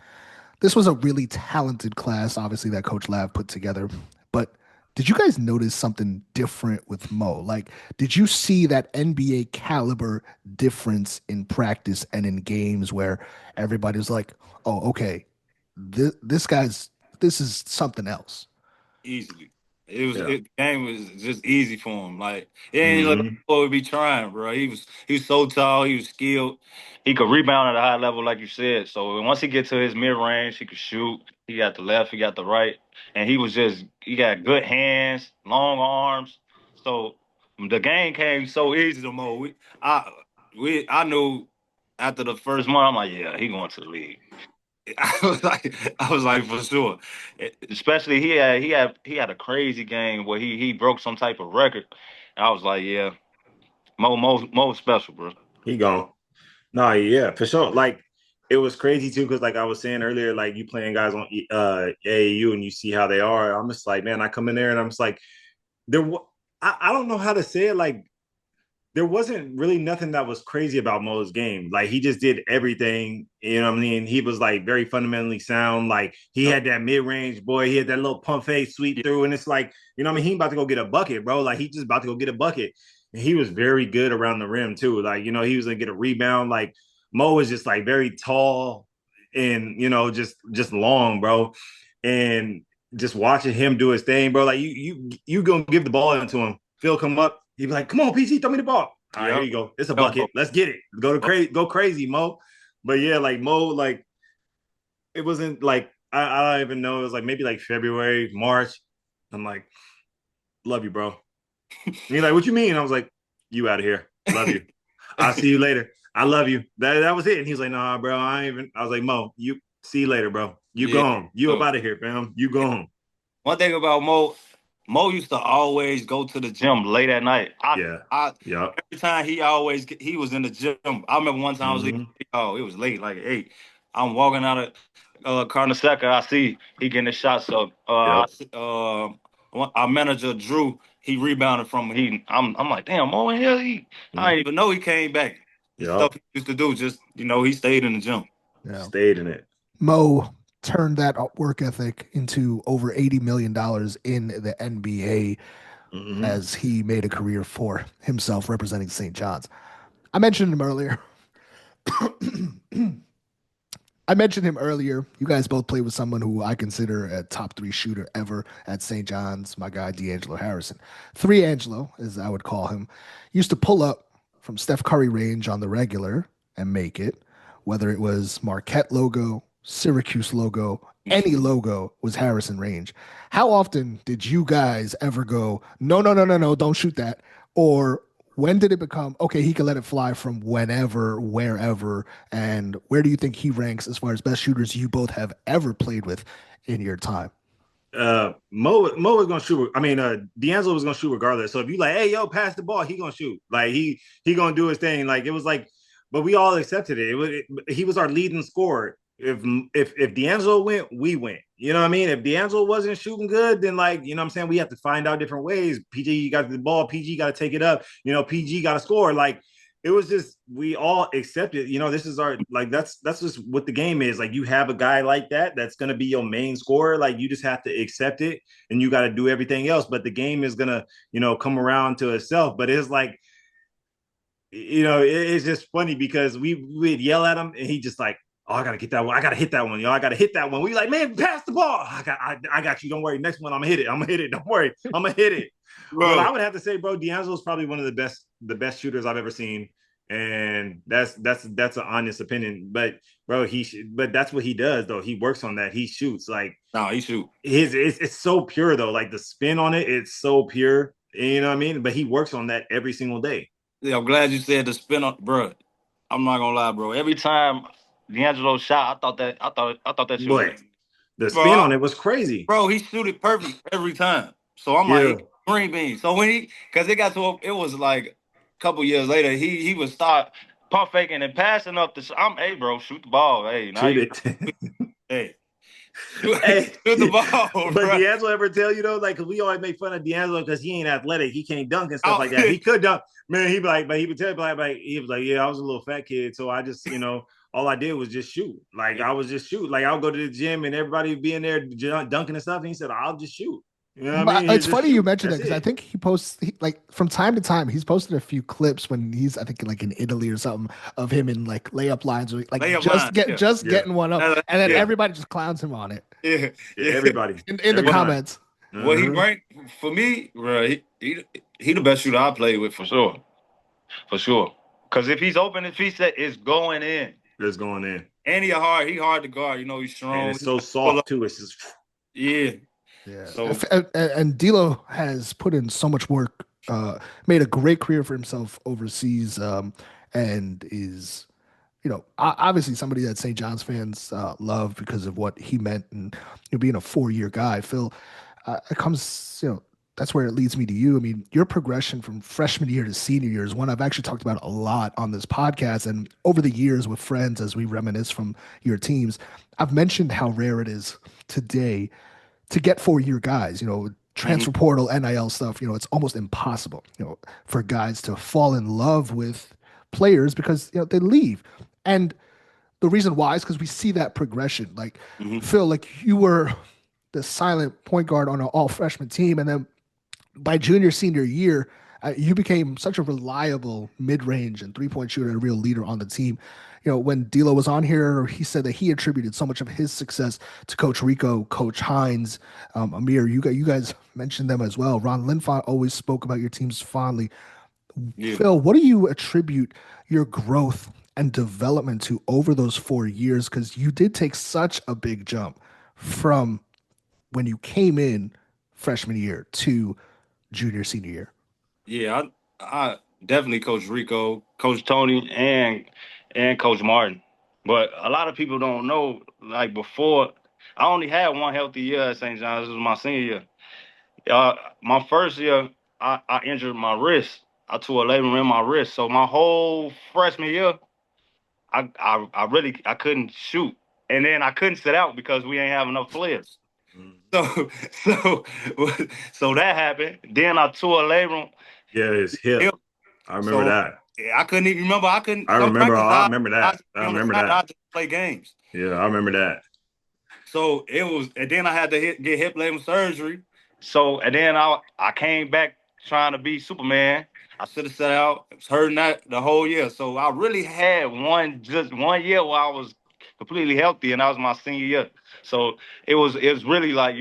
Speaker 1: This was a really talented class, obviously, that Coach Lav put together. But did you guys notice something different with Mo? Like, did you see that NBA caliber difference in practice and in games where everybody was like, oh, okay, this guy's, this is something else?
Speaker 3: easily.
Speaker 2: Yeah.
Speaker 3: The game was just easy for him. Like it ain't like
Speaker 2: Mm-hmm.
Speaker 3: boy would be trying, bro. He was so tall, he was skilled. He could rebound at a high level, like you said. So once he get to his mid range, he could shoot. He got the left, he got the right, and he got good hands, long arms. So the game came so easy to Mo. I knew after the first month, I'm like, yeah, he going to the league. I was like for sure. Especially he had a crazy game where he broke some type of record. And I was like, yeah, Mo special, bro.
Speaker 2: He gone. No, yeah, for sure. Like it was crazy too, because like I was saying earlier, like you playing guys on AAU and you see how they are. I'm just like, man, I come in there and I'm just like, there. I don't know how to say it. Like there wasn't really nothing that was crazy about Mo's game. Like he just did everything. You know what I mean? He was like very fundamentally sound. Like he had that mid range boy. He had that little pump fake sweep through, and it's like you know what I mean. He about to go get a bucket, bro. Like he just about to go get a bucket. And he was very good around the rim too. Like you know he was gonna get a rebound. Like Mo was just like very tall and you know just long, bro. And just watching him do his thing, bro. Like you gonna give the ball into him. Phil come up. He'd be like, "Come on, PG, throw me the ball." All right, here
Speaker 3: Yep.
Speaker 2: you go. It's a
Speaker 3: Go, Mo.
Speaker 2: bucket. Let's get it. Go crazy, Mo. But yeah, like Mo, like it wasn't like I don't even know. It was like maybe like February, March. I'm like, love you, bro. And he's like, what you mean? I was like, you out of here. Love you. I'll see you later. I love you. That was it. And he's like, nah, bro. I ain't even. I was like, Mo, you see you later, bro. You
Speaker 3: Yeah.
Speaker 2: gone. You up out of here, fam. You gone.
Speaker 3: One thing about Mo used to always go to the gym late at night.
Speaker 2: Yeah.
Speaker 3: I
Speaker 2: Yep.
Speaker 3: every time he was in the gym. I remember one time I was leaving.
Speaker 2: Mm-hmm.
Speaker 3: Oh, it was late, like 8. I'm walking out of Carnesecca. I see he getting the shots up.
Speaker 2: Yep.
Speaker 3: Our manager Drew, he rebounded from he. I'm like, damn, Mo in here. I
Speaker 2: Mm-hmm.
Speaker 3: didn't even know he came back. The
Speaker 2: Yep.
Speaker 3: stuff he used to do, just he stayed in the gym.
Speaker 1: Yeah.
Speaker 2: Stayed in it.
Speaker 1: Mo turned that work ethic into over $80 million in the NBA
Speaker 2: Mm-hmm.
Speaker 1: as he made a career for himself representing St. John's. I mentioned him earlier. I mentioned him earlier. You guys both played with someone who I consider a top 3 shooter ever at St. John's, my guy D'Angelo Harrison. 3 Angelo, as I would call him, used to pull up from Steph Curry range on the regular and make it, whether it was Marquette logo, Syracuse logo, any logo was Harrison range. How often did you guys ever go, no, no, no, no, no, don't shoot that? Or when did it become, okay, he can let it fly from whenever, wherever, and where do you think he ranks as far as best shooters you both have ever played with in your time?
Speaker 2: Mo was gonna shoot. I mean, D'Angelo was gonna shoot regardless. So if you like, hey yo, pass the ball, he gonna shoot. Like he gonna do his thing. Like it was like, but we all accepted it. He was our leading scorer. If D'Angelo went, we went. You know what I mean? If D'Angelo wasn't shooting good, then like you know what I'm saying, we have to find out different ways. PG got the ball, PG got to take it up. You know, PG got to score. Like it was just we all accepted. You know, this is our like that's just what the game is. Like you have a guy like that that's gonna be your main scorer. Like you just have to accept it, and you got to do everything else. But the game is gonna come around to itself. But it's like it's just funny because we'd yell at him, and he just like. Oh, I gotta get that one. I gotta hit that one, yo. I gotta hit that one. We like, man, pass the ball. I got you. Don't worry. Next one, I'm gonna hit it. I'm gonna hit it. Don't worry. I'm gonna hit it. But I would have to say, bro, D'Angelo's probably one of the best shooters I've ever seen, and that's an honest opinion. But bro, but that's what he does though. He works on that. He shoots like
Speaker 3: No, he shoot.
Speaker 2: it's so pure though. Like the spin on it, it's so pure. You know what I mean? But he works on that every single day.
Speaker 3: Yeah, I'm glad you said the spin on, bro. I'm not gonna lie, bro. Every time D'Angelo shot, I thought that shit was,
Speaker 2: But the
Speaker 3: bro.
Speaker 2: spin on it was crazy.
Speaker 3: Bro, he shoot it perfect every time. So I'm
Speaker 2: Yeah.
Speaker 3: like, green bean. So because it got to, it was like a couple years later, he would start pump faking and passing up the. Hey, bro, shoot the ball. Hey, now
Speaker 2: Shoot
Speaker 3: you,
Speaker 2: it.
Speaker 3: hey, shoot,
Speaker 2: Hey,
Speaker 3: shoot the ball,
Speaker 2: but
Speaker 3: bro.
Speaker 2: D'Angelo ever tell you though, like, 'cause we always make fun of D'Angelo because he ain't athletic, he can't dunk and stuff like that. He could dunk, man. He'd be like, but he would tell me like, he was like, yeah, I was a little fat kid, so I just, all I did was just shoot. Like I was just shoot. Like I'll go to the gym and everybody would be in there dunking and stuff. And he said, I'll just shoot. You know what I mean?
Speaker 1: It's funny you mentioned that
Speaker 2: That's
Speaker 1: because I think he posts like from time to time he's posted a few clips when he's I think like in Italy or something of him in like layup lines or like getting one up, and then everybody just clowns him on it.
Speaker 3: Yeah,
Speaker 2: everybody
Speaker 1: in the comments.
Speaker 3: What he bring for me, bro? He the best shooter I played with for sure. Because if he's open, if he said it's going in,
Speaker 2: it's going in.
Speaker 3: And he hard to guard. He's strong.
Speaker 2: And it's so soft too. It's just
Speaker 1: yeah. So and D'Lo has put in so much work, made a great career for himself overseas, and is, obviously somebody that St. John's fans love because of what he meant and being a 4-year guy. Phil, it comes, that's where it leads me to you. I mean, your progression from freshman year to senior year is one I've actually talked about a lot on this podcast and over the years with friends as we reminisce from your teams. I've mentioned how rare it is today to get 4-year guys, transfer portal, NIL stuff, it's almost impossible, for guys to fall in love with players because, they leave. And the reason why is because we see that progression. Like, Phil, like you were the silent point guard on an all freshman team. And then by junior, senior year, you became such a reliable mid-range and three-point shooter and a real leader on the team. When D'Lo was on here, he said that he attributed so much of his success to Coach Rico, Coach Hines, Amir. You guys mentioned them as well. Ron Linfont always spoke about your teams fondly. Yeah. Phil, what do you attribute your growth and development to over those 4 years? Because you did take such a big jump from when you came in freshman year to junior, senior year.
Speaker 3: Yeah, I definitely Coach Rico, Coach Tony, and Coach Martin. But a lot of people don't know, like before, I only had one healthy year at St. John's. This was my senior year. My first year, I injured my wrist. I tore a labrum in my wrist. So my whole freshman year, I couldn't shoot. And then I couldn't sit out because we ain't have enough players. So that happened. Then I tore a labrum.
Speaker 2: Yeah, his hip. I remember that.
Speaker 3: Yeah, I couldn't even remember. I couldn't.
Speaker 2: I remember that. I remember that.
Speaker 3: I just play games.
Speaker 2: Yeah, I remember that.
Speaker 3: So it was, and then I had to get hip labrum surgery. So and then I came back trying to be Superman. I should have sat out. I was hurting that the whole year. So I really had just one year where I was completely healthy, and that was my senior year. So it was really like,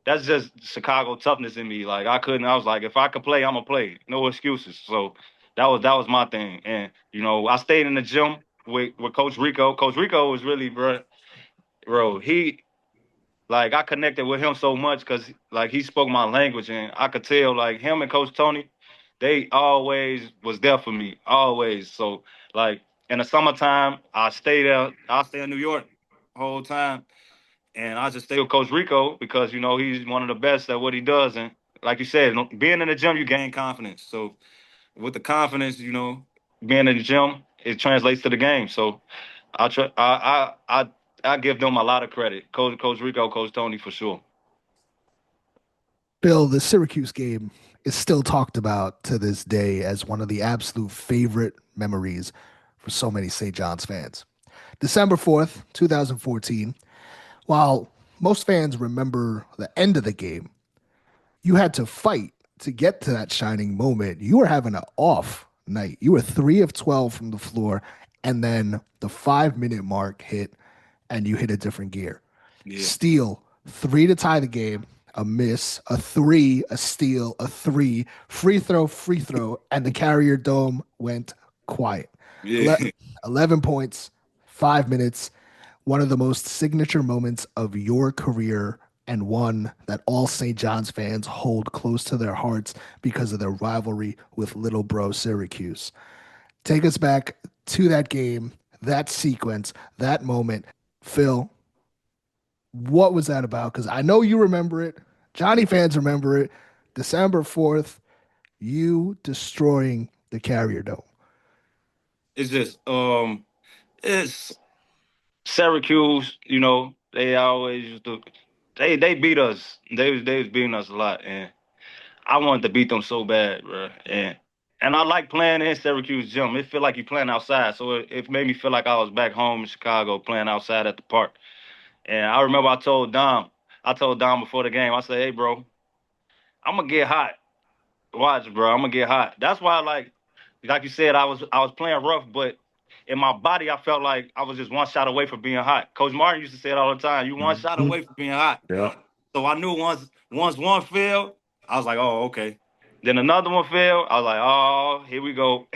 Speaker 3: that's just Chicago toughness in me. Like I was like, if I could play, I'm gonna play. No excuses. So that was my thing. And I stayed in the gym with Coach Rico. Coach Rico was really, bro, he, like, I connected with him so much because like he spoke my language, and I could tell like him and Coach Tony, they always was there for me, always. So like in the summertime, I stay in New York the whole time. And I just stay with Coach Rico because, he's one of the best at what he does. And like you said, being in the gym, you gain confidence. So with the confidence, being in the gym, it translates to the game. So I give them a lot of credit. Coach Rico, Coach Tony, for sure.
Speaker 1: Bill, the Syracuse game is still talked about to this day as one of the absolute favorite memories for so many St. John's fans. December 4th, 2014. While most fans remember the end of the game, you had to fight to get to that shining moment. You were having an off night. You were 3 of 12 from the floor, and then the 5-minute mark hit, and you hit a different gear. Yeah. Steal, 3 to tie the game, a miss, a 3, a steal, a 3, free throw, and the Carrier Dome went quiet. Yeah. 11 points, 5 minutes. One of the most signature moments of your career and one that all St. John's fans hold close to their hearts because of their rivalry with little bro Syracuse. Take us back to that game, that sequence, that moment. Phil, what was that about? Because I know you remember it. Johnny fans remember it. December 4th, you destroying the Carrier Dome.
Speaker 3: It's just it's Syracuse. You know, they always used to they beat us. They was beating us a lot, and I wanted to beat them so bad, bro. And I like playing in Syracuse gym. It feel like you playing outside, so it made me feel like I was back home in Chicago playing outside at the park. And I remember I told Dom before the game, I said, "Hey, bro, I'm gonna get hot. Watch, bro, I'm gonna get hot." That's why, like you said, I was playing rough, but in my body, I felt like I was just one shot away from being hot. Coach Martin used to say it all the time. You one shot away from being hot.
Speaker 2: Yeah.
Speaker 3: So I knew once one failed, I was like, oh, okay. Then another one failed. I was like, oh, here we go.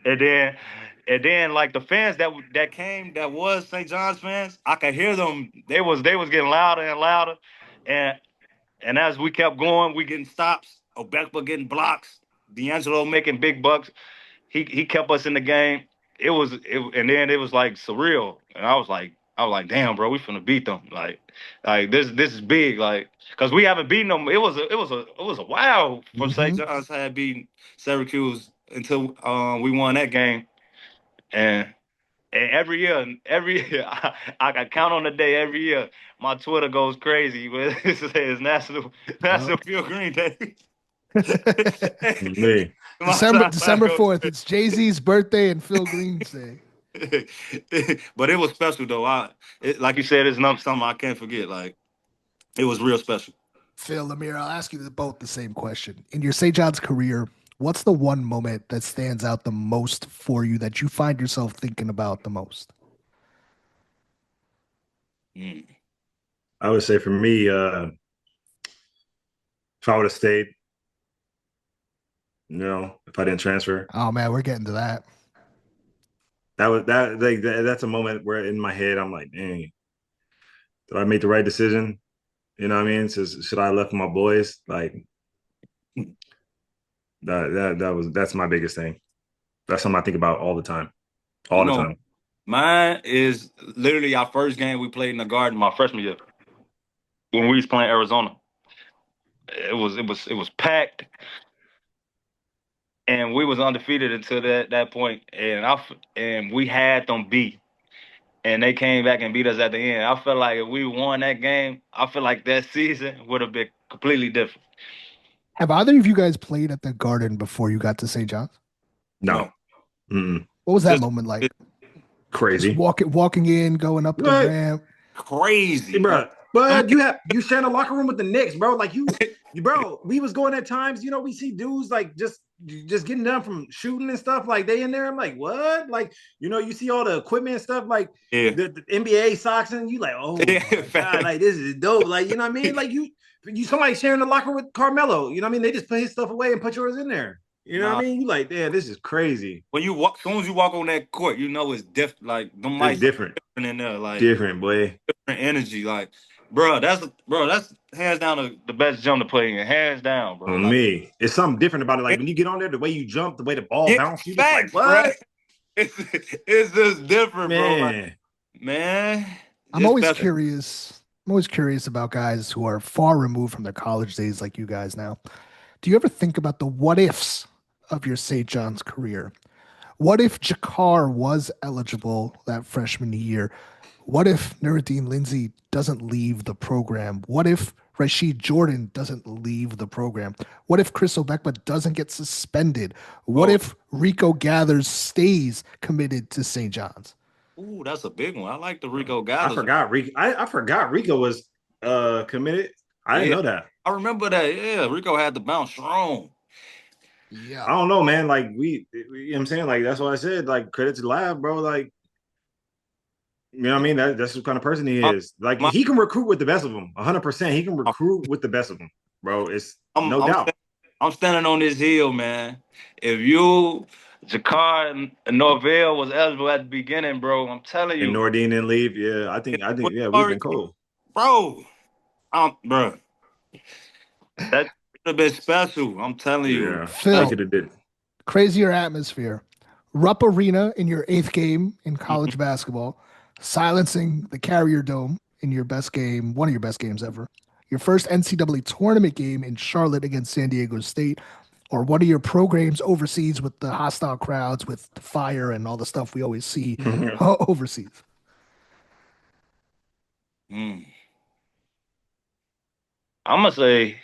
Speaker 3: and then like the fans that came that was St. John's fans, I could hear them. They was getting louder and louder. And as we kept going, we getting stops. Obekba getting blocks. D'Angelo making big bucks. He kept us in the game. And then it was like surreal. And I was like, damn, bro, we finna beat them. Like this is big. Like, cause we haven't beaten them. It was a while from St. John's had beaten Syracuse until we won that game. And every year, I can count on the day every year. My Twitter goes crazy. It's National Field Green Day.
Speaker 2: Me.
Speaker 1: December 4th. It's Jay-Z's birthday and Phil Green's day.
Speaker 3: But it was special though. Like you said, it's not something I can't forget. Like, it was real special.
Speaker 1: Phil, Amir, I'll ask you both the same question. In your St. John's career, what's the one moment that stands out the most for you that you find yourself thinking about the most?
Speaker 2: I would say for me, if I would have stayed, if I didn't transfer.
Speaker 1: Oh man, we're getting to that.
Speaker 2: That's a moment where in my head I'm like, dang, did I make the right decision? You know what I mean? Should I have left my boys? Like that's my biggest thing. That's something I think about all the time. All the time.
Speaker 3: Mine is literally our first game we played in the Garden my freshman year when we was playing Arizona. It was packed, and we was undefeated until that point, and we had them beat, and they came back and beat us at the end. I felt like if we won that game, I feel like that season would have been completely different.
Speaker 1: Have either of you guys played at the Garden before you got to St. John's?
Speaker 2: No. Mm-mm.
Speaker 1: What was that moment like?
Speaker 2: Crazy.
Speaker 1: Just walking in, going up the ramp.
Speaker 3: Crazy,
Speaker 2: bro. But you share a locker room with the Knicks, bro. Like bro, we was going at times, we see dudes like just getting done from shooting and stuff. Like they in there. I'm like, what? Like, you see all the equipment and stuff, like the NBA socks, and you like, oh my God, like this is dope. Like, you know what I mean? Like you somebody sharing the locker with Carmelo. You know what I mean? They just put his stuff away and put yours in there. You know what I mean? You like, damn, this is crazy.
Speaker 3: When you walk, as soon as you walk on that court, it's different. Like them lights
Speaker 2: different
Speaker 3: in there, like
Speaker 2: different, boy.
Speaker 3: Different energy, like, bro. That's hands down the best jump to play in, hands down, bro.
Speaker 2: On me, it's something different about it. Like when you get on there, the way you jump, the way the ball bounces, you just like, what?
Speaker 3: It's just different,
Speaker 2: man.
Speaker 3: Bro. Like, man,
Speaker 1: I'm always curious. I'm always curious about guys who are far removed from their college days, like you guys now. Do you ever think about the what ifs of your St. John's career? What if Jakar was eligible that freshman year? What if Nuruddin Lindsay doesn't leave the program? What if Rashid Jordan doesn't leave the program? What if Chris Obekba doesn't get suspended? What if Rico Gathers stays committed to St. John's?
Speaker 3: Ooh, that's a big one. I like the Rico Gathers.
Speaker 2: I forgot Rico was committed. I didn't know that.
Speaker 3: I remember that. Yeah, Rico had to bounce strong.
Speaker 1: Yeah.
Speaker 2: I don't know, man. Like you know what I'm saying? Like that's what I said. Like credit to Lab, bro. Like, you know what I mean? That's the kind of person he is. Like he can recruit with the best of them. 100%. He can recruit with the best of them, bro. It's no doubt.
Speaker 3: I'm standing on this hill, man. If you, Jakar and Norvell was eligible at the beginning, bro, I'm telling you.
Speaker 2: And Nordine didn't leave. Yeah, I think, yeah, we've been cool.
Speaker 3: Bro, Bro, that could have been special. I'm telling you.
Speaker 2: Yeah,
Speaker 1: Phil.
Speaker 2: I could have did.
Speaker 1: Crazier atmosphere. Rupp Arena in your 8th game in college basketball, silencing the Carrier Dome in your best game, one of your best games ever. Your first NCAA tournament game in Charlotte against San Diego State, or one of your programs overseas with the hostile crowds, with the fire and all the stuff we always see overseas.
Speaker 3: I'm gonna say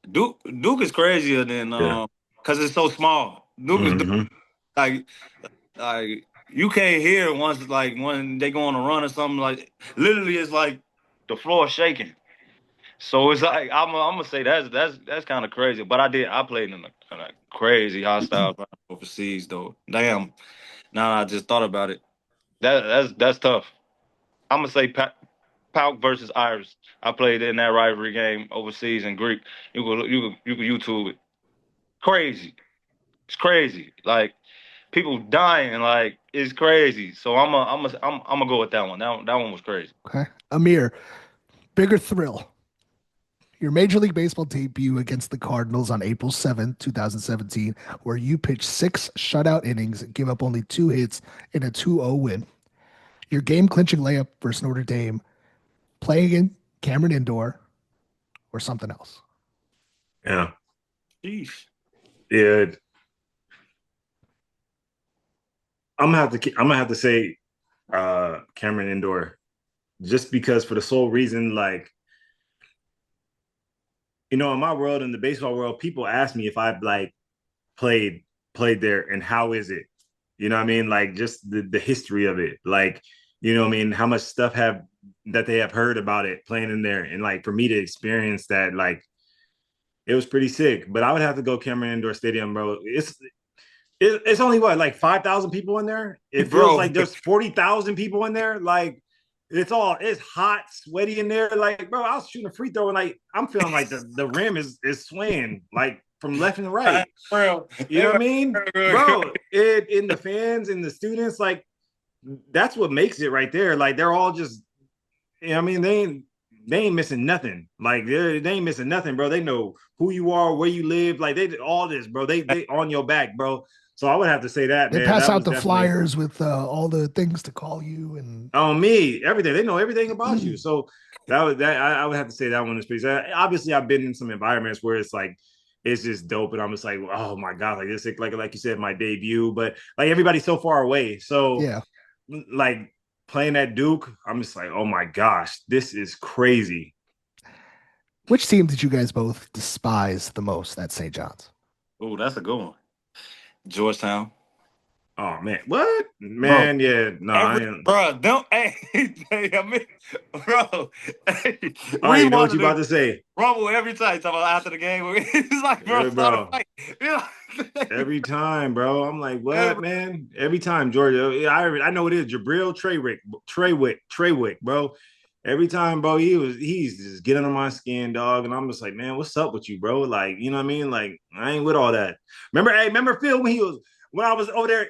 Speaker 3: Duke is crazier than because it's so small. Duke is like you can't hear once like when they go on a run or something, like literally it's like the floor shaking. So it's like I'm gonna say that's kind of crazy. But I played in a crazy hostile overseas though. Damn. Now I just thought about it. That's tough. I'm gonna say Pauk versus Irish. I played in that rivalry game overseas in Greek. You can YouTube it. Crazy. It's crazy. Like people dying. Like it's crazy. So I'm gonna go with that one. That one was crazy.
Speaker 1: Okay. Amir, bigger thrill. Your Major League Baseball debut against the Cardinals on April 7th, 2017, where you pitched 6 shutout innings and gave up only 2 hits in a 2-0 win. Your game-clinching layup versus Notre Dame, playing in Cameron Indoor, or something else.
Speaker 2: Yeah.
Speaker 3: Sheesh.
Speaker 2: Yeah. I'm gonna have to say Cameron Indoor, just because for the sole reason, like, in my world, in the baseball world, people ask me if I've like played there and how is it? You know what I mean? Like just the history of it. Like, you know what I mean? How much stuff that they have heard about it playing in there. And like for me to experience that, like it was pretty sick. But I would have to go Cameron Indoor Stadium, bro. It's only what, like 5,000 people in there? It feels like there's 40,000 people in there. Like it's hot, sweaty in there. Like, bro, I was shooting a free throw and like I'm feeling like the rim is swaying like from left and right.
Speaker 3: Bro,
Speaker 2: you know what I mean? Bro, in the fans and the students, like that's what makes it right there. Like they're all just, I mean, they ain't missing nothing. Like they ain't missing nothing, bro. They know who you are, where you live. Like they did all this, bro. They on your back, bro. So I would have to say that,
Speaker 1: They
Speaker 2: man.
Speaker 1: pass
Speaker 2: That
Speaker 1: out
Speaker 2: was
Speaker 1: the flyers with all the things to call you and
Speaker 2: on me, everything. They know everything about you. So I would have to say that one is pretty. Obviously, I've been in some environments where it's like it's just dope, and I'm just like, oh my god, like this, like you said, my debut. But like everybody's so far away, so
Speaker 1: yeah,
Speaker 2: like playing at Duke, I'm just like, oh my gosh, this is crazy.
Speaker 1: Which team did you guys both despise the most at St. John's?
Speaker 3: Oh, that's a good one. Georgetown.
Speaker 2: Oh man, what man?
Speaker 3: Bro,
Speaker 2: yeah, no, I ain't.
Speaker 3: Bro, don't. Hey, I mean, bro. Hey,
Speaker 2: Oh, you know what you about to say?
Speaker 3: Rumble every time. Talking about after the game, it's like, bro, start a fight.
Speaker 2: Every time, bro. I'm like, what, man? Every time, Georgia. I know it is Jabril Treywick, bro. Every time, bro, he's just getting on my skin, dog. And I'm just like, man, what's up with you, bro? Like, you know what I mean? Like, I ain't with all that. Remember Phil when I was over there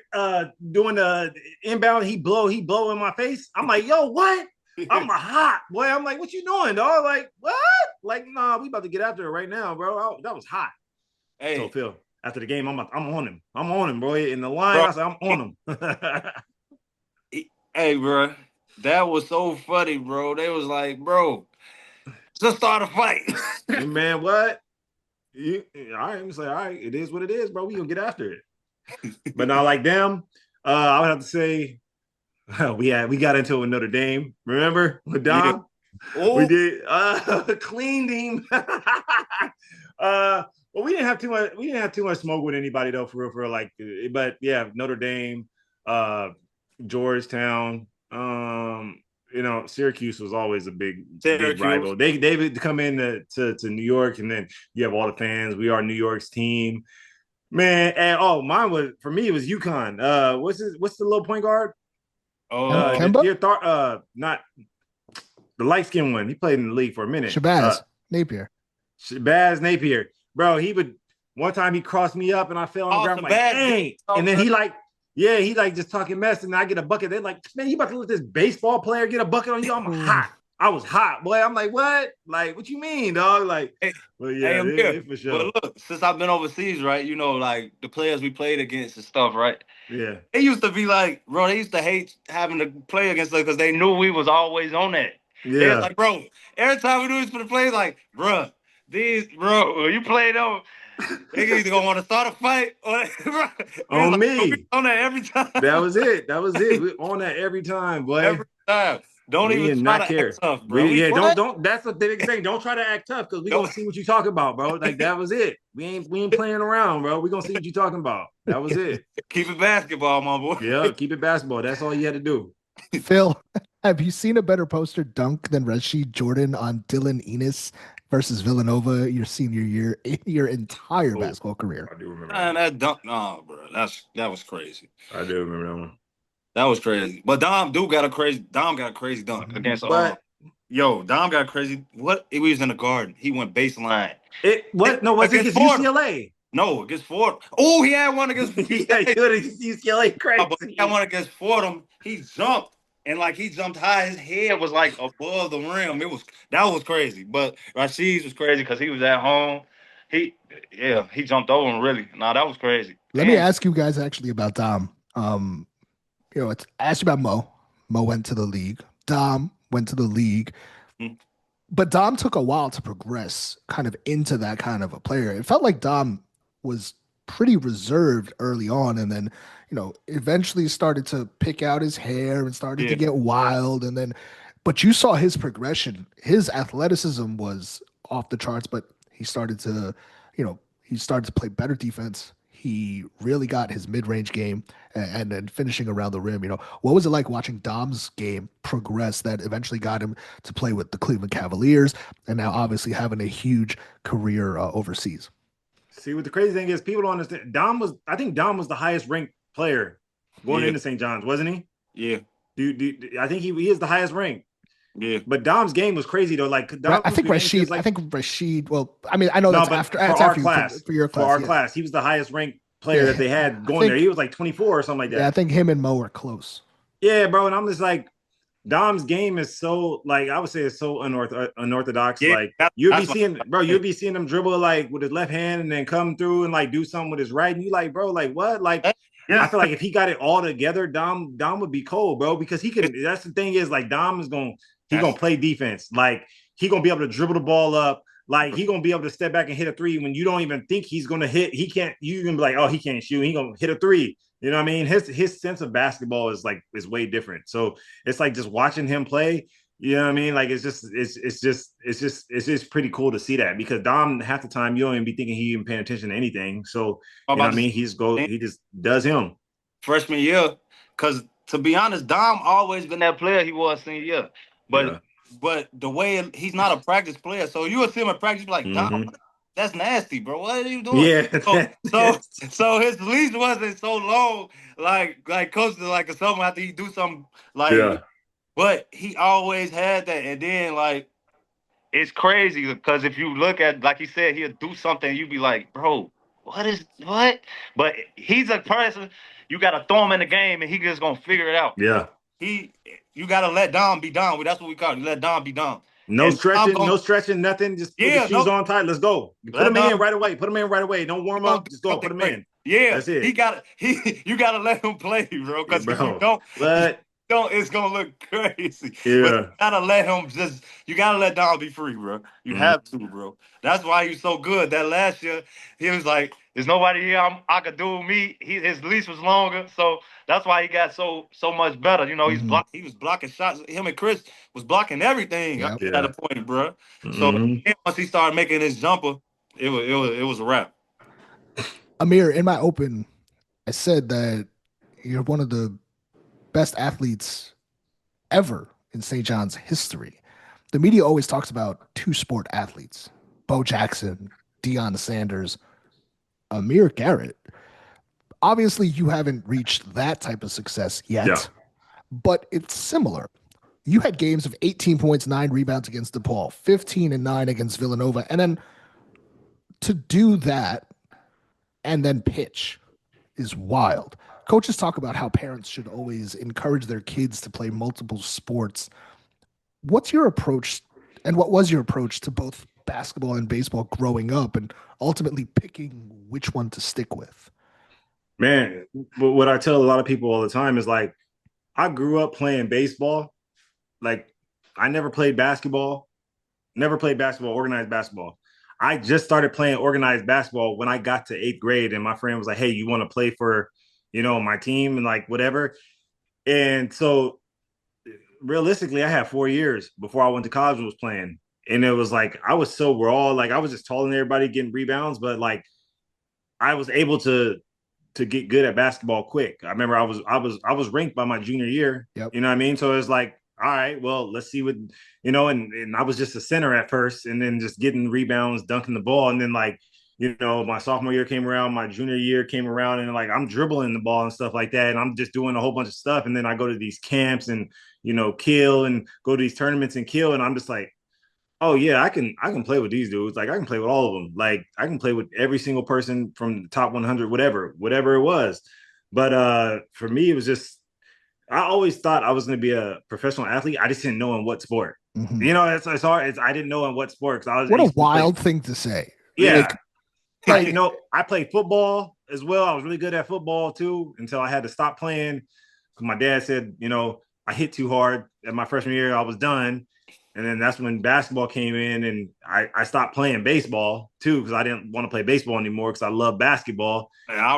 Speaker 2: doing the inbound, he blow in my face. I'm like, yo, what? I'm a hot boy. I'm like, what you doing, dog? Like, what? Like, nah, we about to get after it right now, bro. That was hot. Hey. So Phil, after the game, I'm on him. I'm on him, bro. In the line, bro, I said, I'm on
Speaker 3: him. Hey, bro, that was so funny, bro. They was like, bro, just start a fight.
Speaker 2: Hey, man, what? All right, I'm just like, all right, it is what it is, bro. We gonna get after it. But now, like them, I would have to say, we got into it with Notre Dame. Remember with Dom? Yeah. Oh. We did cleaned him. Well, we didn't have too much smoke with anybody though, for real. Like, but yeah, Notre Dame, Georgetown, Syracuse was always a big rival. They would come in to New York, and then you have all the fans. We are New York's team. Man, and mine was, for me, it was UConn. What's the little point guard?
Speaker 1: Kemba?
Speaker 2: Not the light skinned one. He played in the league for a minute.
Speaker 1: Shabazz Napier.
Speaker 2: Shabazz Napier, bro. He would, one time he crossed me up and I fell on the ground. Like, dang. And then he just talking mess, and I get a bucket. They're like, man, you about to let this baseball player get a bucket on you? I'm hot. I was hot, boy. I'm like, what? Like, what you mean, dog? Like, well, yeah,
Speaker 3: Amir,
Speaker 2: for sure.
Speaker 3: but look, since I've been overseas, right? You know, like the players we played against and stuff, right?
Speaker 2: Yeah.
Speaker 3: They used to be like, bro, they used to hate having to play against us because they knew we was always on that. They was like, bro, every time we do this for the plays, like, bro, when you play them, they either gonna want to start a fight or
Speaker 2: on
Speaker 3: like,
Speaker 2: me.
Speaker 3: On that every time.
Speaker 2: That was it. We on that every time, boy.
Speaker 3: Every time. Don't
Speaker 2: we
Speaker 3: even try
Speaker 2: not
Speaker 3: to
Speaker 2: care.
Speaker 3: act tough, bro.
Speaker 2: Don't. That's the big thing. Don't try to act tough because we gonna see what you talking about, bro. Like that was it. We ain't playing around, bro. We gonna see what you talking about. That was it.
Speaker 3: Keep it basketball, my boy.
Speaker 2: Yeah, keep it basketball. That's all you had to do.
Speaker 1: Phil, have you seen a better poster dunk than Rashid Jordan on Dylan Enos versus Villanova your senior year in your entire basketball career?
Speaker 2: I do remember
Speaker 3: that dunk. No, bro. That was crazy.
Speaker 2: I do remember that one.
Speaker 3: That was crazy. But Dom got a crazy dunk against Dom got a crazy he was in the Garden. He went baseline.
Speaker 2: Was it against UCLA?
Speaker 3: No, against Fordham. Oh, he had one against
Speaker 2: UCLA crazy.
Speaker 3: He had one against Fordham. He jumped. And like he jumped high, his head was like above the rim. That was crazy. But Rashid's was crazy because he was at home. He jumped over him really. Nah, that was crazy.
Speaker 1: Let me ask you guys actually about Dom. It's asked about Mo. Mo went to the league. Dom went to the league. Mm-hmm. But Dom took a while to progress kind of into that kind of a player. It felt like Dom was pretty reserved early on and then, eventually started to pick out his hair and started to get wild. And then, but you saw his progression. His athleticism was off the charts, but he started to, play better defense. He really got his mid-range game and then finishing around the rim. What was it like watching Dom's game progress that eventually got him to play with the Cleveland Cavaliers and now obviously having a huge career overseas?
Speaker 2: See, what the crazy thing is, people don't understand. I think Dom was the highest ranked player going into St. John's, wasn't he?
Speaker 3: Yeah.
Speaker 2: I think he is the highest ranked. Yeah. But Dom's game was crazy though. Like
Speaker 1: I think Rashid. Well, I mean, I know that's after
Speaker 2: our class.
Speaker 1: For your class.
Speaker 2: For our class, he was the highest ranked player that they had going there. He was like 24 or something like that.
Speaker 1: Yeah, I think him and Mo are close.
Speaker 2: Yeah, bro. And I'm just like, Dom's game is so, like, I would say it's so unorthodox. Yeah, like you'll be seeing him dribble like with his left hand and then come through and like do something with his right. And you like, bro, like what? Like I feel like if he got it all together, Dom would be cold, bro, because he could. That's the thing is like Dom is gonna play defense. Like he gonna be able to dribble the ball up. Like he gonna be able to step back and hit a three when you don't even think he's gonna hit. He can't. You gonna be like, oh, he can't shoot. He gonna hit a three. You know what I mean? His sense of basketball is way different. So it's like just watching him play. You know what I mean? Like it's just pretty cool to see that because Dom half the time you don't even be thinking he even paying attention to anything. So you know what I mean? He just does him.
Speaker 3: Freshman year, because to be honest, Dom always been that player he was senior year. But the way he's not a practice player, so you would see him at practice like Dom. That's nasty, bro. What are you doing?
Speaker 2: Yeah.
Speaker 3: So his leash wasn't so long, like coach like something after he do something like. Yeah. But he always had that, and then like it's crazy because if you look at like he said, he'll do something, you be like, bro, what? But he's a person you gotta throw him in the game, and he just gonna figure it out.
Speaker 2: Yeah.
Speaker 3: You gotta let Dom be Dom. That's what we call it. Let Dom be Dom.
Speaker 2: No stretching, nothing. Just put the shoes on tight. Let's go. Put him in right away. Don't warm up. Just go. Put him in.
Speaker 3: Yeah,
Speaker 2: that's it.
Speaker 3: You gotta let him play, bro. Because if you don't, it's gonna look crazy.
Speaker 2: Yeah.
Speaker 3: But you gotta let him you gotta let Dom be free, bro. You have to, bro. That's why he's so good. That last year, he was like, there's nobody here I could do me. His leash was longer. So that's why he got so much better. You know, he was blocking shots. Him and Chris was blocking everything at a point, bro. So once he started making his jumper, it was a wrap.
Speaker 1: Amir, in my open, I said that you're one of the best athletes ever in St. John's history. The media always talks about two-sport athletes, Bo Jackson, Deion Sanders, Amir Garrett. Obviously, you haven't reached that type of success yet, but it's similar. You had games of 18 points, 9 rebounds against DePaul, 15 and 9 against Villanova, and then to do that and then pitch is wild. Coaches talk about how parents should always encourage their kids to play multiple sports. what's your approach and what was your approach to both basketball and baseball growing up and ultimately picking which one to stick with?
Speaker 2: Man, what I tell a lot of people all the time is like, I grew up playing baseball. Like, I never played basketball, organized basketball. I just started playing organized basketball when I got to eighth grade, and my friend was like, "Hey, you want to play for, my team and like whatever?" And so, realistically, I had 4 years before I went to college and was playing, and it was like I was so raw. Like I was just taller than everybody, getting rebounds, but like I was able to get good at basketball quick. I remember I was ranked by my junior year.
Speaker 1: Yep.
Speaker 2: You know what I mean? So it's like, all right, well, let's see what and I was just a center at first, and then just getting rebounds, dunking the ball, and then like my sophomore year came around, my junior year came around, and like I'm dribbling the ball and stuff like that, and I'm just doing a whole bunch of stuff, and then I go to these camps and kill and go to these tournaments and kill, and I'm just like, oh yeah, I can play with these dudes. Like I can play with all of them. Like I can play with every single person from the top 100, whatever it was. But for me, it was just I always thought I was going to be a professional athlete. I just didn't know in what sport.
Speaker 1: Mm-hmm.
Speaker 2: It's hard. I didn't know in what sport.
Speaker 1: What a wild thing to say.
Speaker 2: Yeah, I played football as well. I was really good at football too until I had to stop playing. My dad said, I hit too hard at my freshman year. I was done. And then that's when basketball came in, and I stopped playing baseball too because I didn't want to play baseball anymore because I love basketball.
Speaker 3: I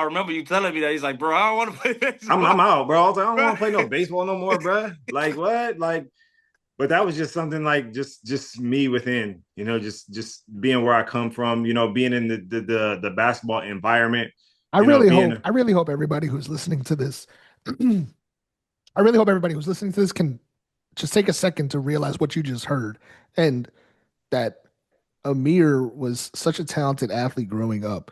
Speaker 3: remember you telling me that. He's like, bro, I don't want to play baseball.
Speaker 2: I'm out, bro. I was like, I don't want to play no baseball no more, bro. Like what? Like, but that was just something like just me within, just being where I come from, being in the basketball environment.
Speaker 1: I really hope everybody who's listening to this, I really hope everybody who's listening to this can just take a second to realize what you just heard and that Amir was such a talented athlete growing up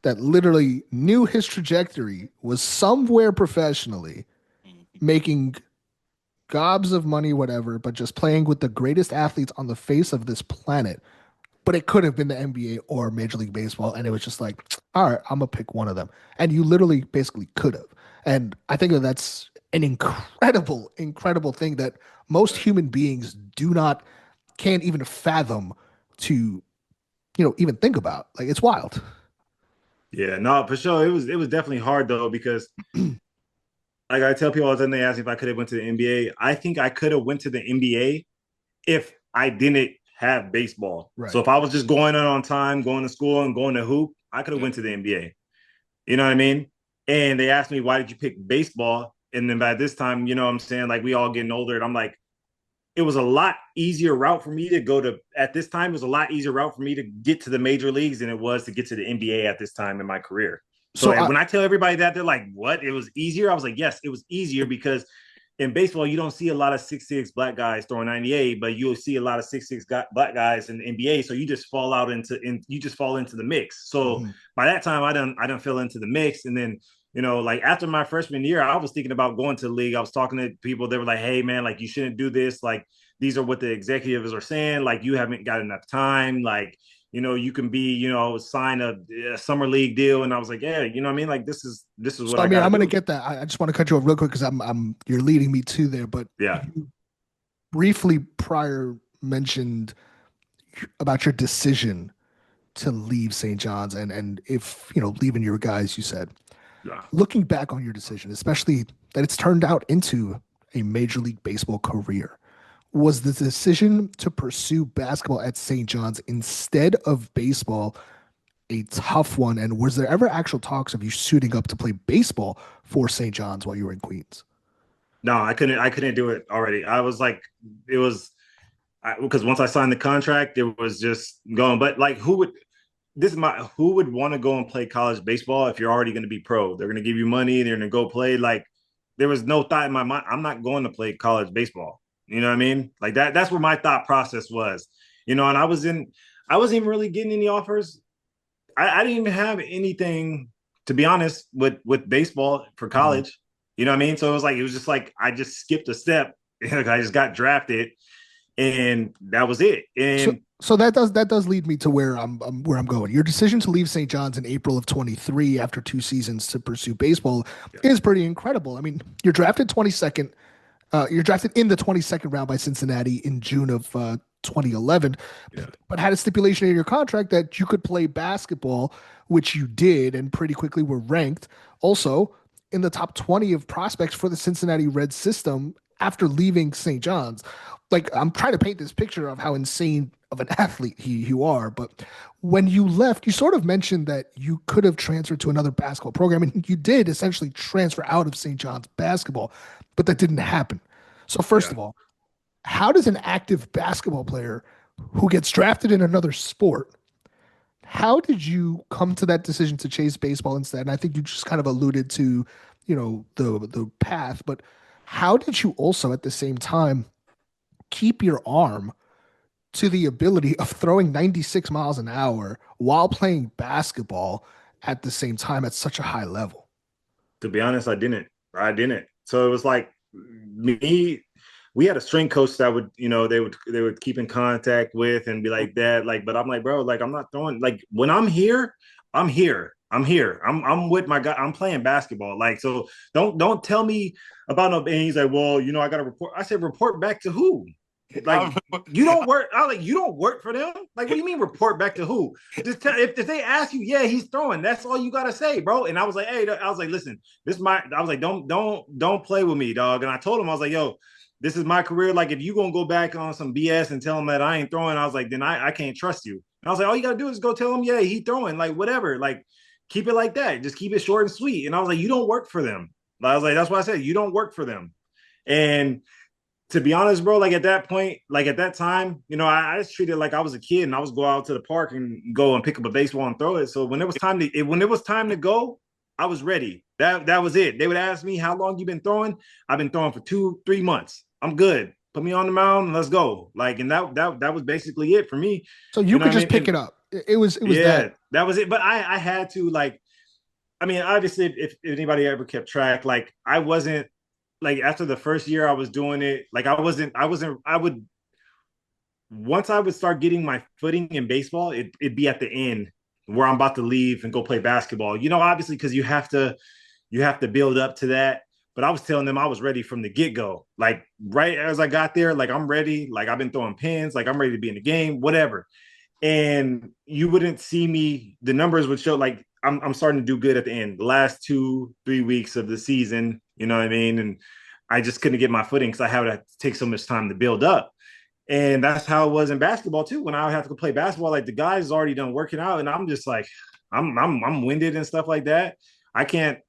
Speaker 1: that literally knew his trajectory was somewhere professionally, making gobs of money, whatever, but just playing with the greatest athletes on the face of this planet. But it could have been the NBA or Major League Baseball. And it was just like, all right, I'm going to pick one of them. And you literally basically could have. And I think that's an incredible, incredible thing that most human beings can't even fathom to, even think about. Like, it's wild.
Speaker 2: Yeah, no, for sure. It was definitely hard though, because like I tell people all the time, they ask me if I could have went to the NBA. I think I could have went to the NBA if I didn't have baseball.
Speaker 1: Right.
Speaker 2: So if I was just going on time, going to school and going to hoop, I could have went to the NBA. You know what I mean? And they asked me, why did you pick baseball? And then by this time, what I'm saying, like we all getting older, and I'm like, it was a lot easier route for me to go to at this time. It was a lot easier route for me to get to the major leagues than it was to get to the NBA at this time in my career. So when I tell everybody that, they're like, what? It was easier? I was like, yes, it was easier because in baseball, you don't see a lot of 6'6" black guys throwing 98, but you'll see a lot of 6'6" black guys in the NBA. So you just fall into the mix. So by that time, I done fell into the mix. And then, like after my freshman year, I was thinking about going to the league. I was talking to people. They were like, hey, man, like you shouldn't do this. Like these are what the executives are saying. Like you haven't got enough time. Like, you can be, sign a summer league deal. And I was like, yeah, you know what I mean? Like this is what
Speaker 1: so, I'm going to get that. I just want to cut you off real quick because you're leading me to there. But
Speaker 2: yeah,
Speaker 1: you briefly prior mentioned about your decision to leave St. John's and if, leaving your guys, you said.
Speaker 2: Yeah.
Speaker 1: Looking back on your decision, especially that it's turned out into a Major League Baseball career, was the decision to pursue basketball at St. John's instead of baseball a tough one? And was there ever actual talks of you suiting up to play baseball for St. John's while you were in Queens?
Speaker 2: No, I couldn't do it already. I was like, because once I signed the contract, it was just going. But like, who would want to go and play college baseball if you're already going to be pro? They're going to give you money. They're going to go play. Like, there was no thought in my mind, I'm not going to play college baseball. You know what I mean? Like that's where my thought process was, and I wasn't even really getting any offers. I didn't even have anything, to be honest, with baseball for college. You know what I mean? So it was just like, I just skipped a step. I just got drafted and that was it. And
Speaker 1: so that does lead me to where I'm going. Your decision to leave St. John's in April of 23 after 2 seasons to pursue baseball is pretty incredible. I mean, you're drafted 22nd You're drafted in the 22nd round by Cincinnati in June of 2011,
Speaker 2: Yeah.
Speaker 1: but had a stipulation in your contract that you could play basketball, which you did, and pretty quickly were ranked also in the top 20 of prospects for the Cincinnati Reds system after leaving St. John's. Like, I'm trying to paint this picture of how insane of an athlete you are, but when you left, you sort of mentioned that you could have transferred to another basketball program, and you did essentially transfer out of St. John's basketball, but that didn't happen. So first
Speaker 2: Yeah.
Speaker 1: of all, how does an active basketball player who gets drafted in another sport, how did you come to that decision to chase baseball instead? And I think you just kind of alluded to, the path, but how did you also at the same time keep your arm to the ability of throwing 96 miles an hour while playing basketball at the same time at such a high level?
Speaker 2: To be honest, I didn't. I didn't. So it was like me. We had a strength coach that would, they would keep in contact with and be like that. Like, but I'm like, bro, like I'm not throwing. Like when I'm here, I'm here. I'm here. I'm with my guy. I'm playing basketball. Like, so don't tell me about no. And he's like, well, I got to report. I said, report back to who? Like you don't work. I like you don't work for them. Like, what do you mean report back to who? Just tell, if they ask you, yeah, he's throwing. That's all you gotta say, bro. And I was like, hey, I was like, listen, I was like, don't play with me, dog. And I told him, I was like, yo, this is my career. Like, if you gonna go back on some BS and tell him that I ain't throwing, I was like, then I can't trust you. And I was like, all you gotta do is go tell him, yeah, he throwing. Like, whatever. Like, keep it like that. Just keep it short and sweet. And I was like, you don't work for them. I was like, that's why I said you don't work for them. And to be honest, bro, like at that point, like at that time, I just treated it like I was a kid and I was go out to the park and go and pick up a baseball and throw it. So when it was time to go, I was ready. That was it. They would ask me, how long you been throwing? I've been throwing for 2-3 months. I'm good. Put me on the mound and let's go. Like, and that was basically it for me.
Speaker 1: So you could just pick it up. It was
Speaker 2: that was it. But I had to, like, I mean, obviously if anybody ever kept track, like I wasn't, like after the first year I was doing it, like I would once I would start getting my footing in baseball, it'd be at the end where I'm about to leave and go play basketball. Obviously because you have to build up to that. But I was telling them I was ready from the get-go. Like right as I got there, like I'm ready. Like I've been throwing pins, like I'm ready to be in the game, whatever. And you wouldn't see me, the numbers would show like I'm starting to do good at the end. The last 2-3 weeks of the season, you know what I mean? And I just couldn't get my footing because I had to take so much time to build up. And that's how it was in basketball too. When I would have to go play basketball, like the guys already done working out, and I'm just like, I'm winded and stuff like that. I can't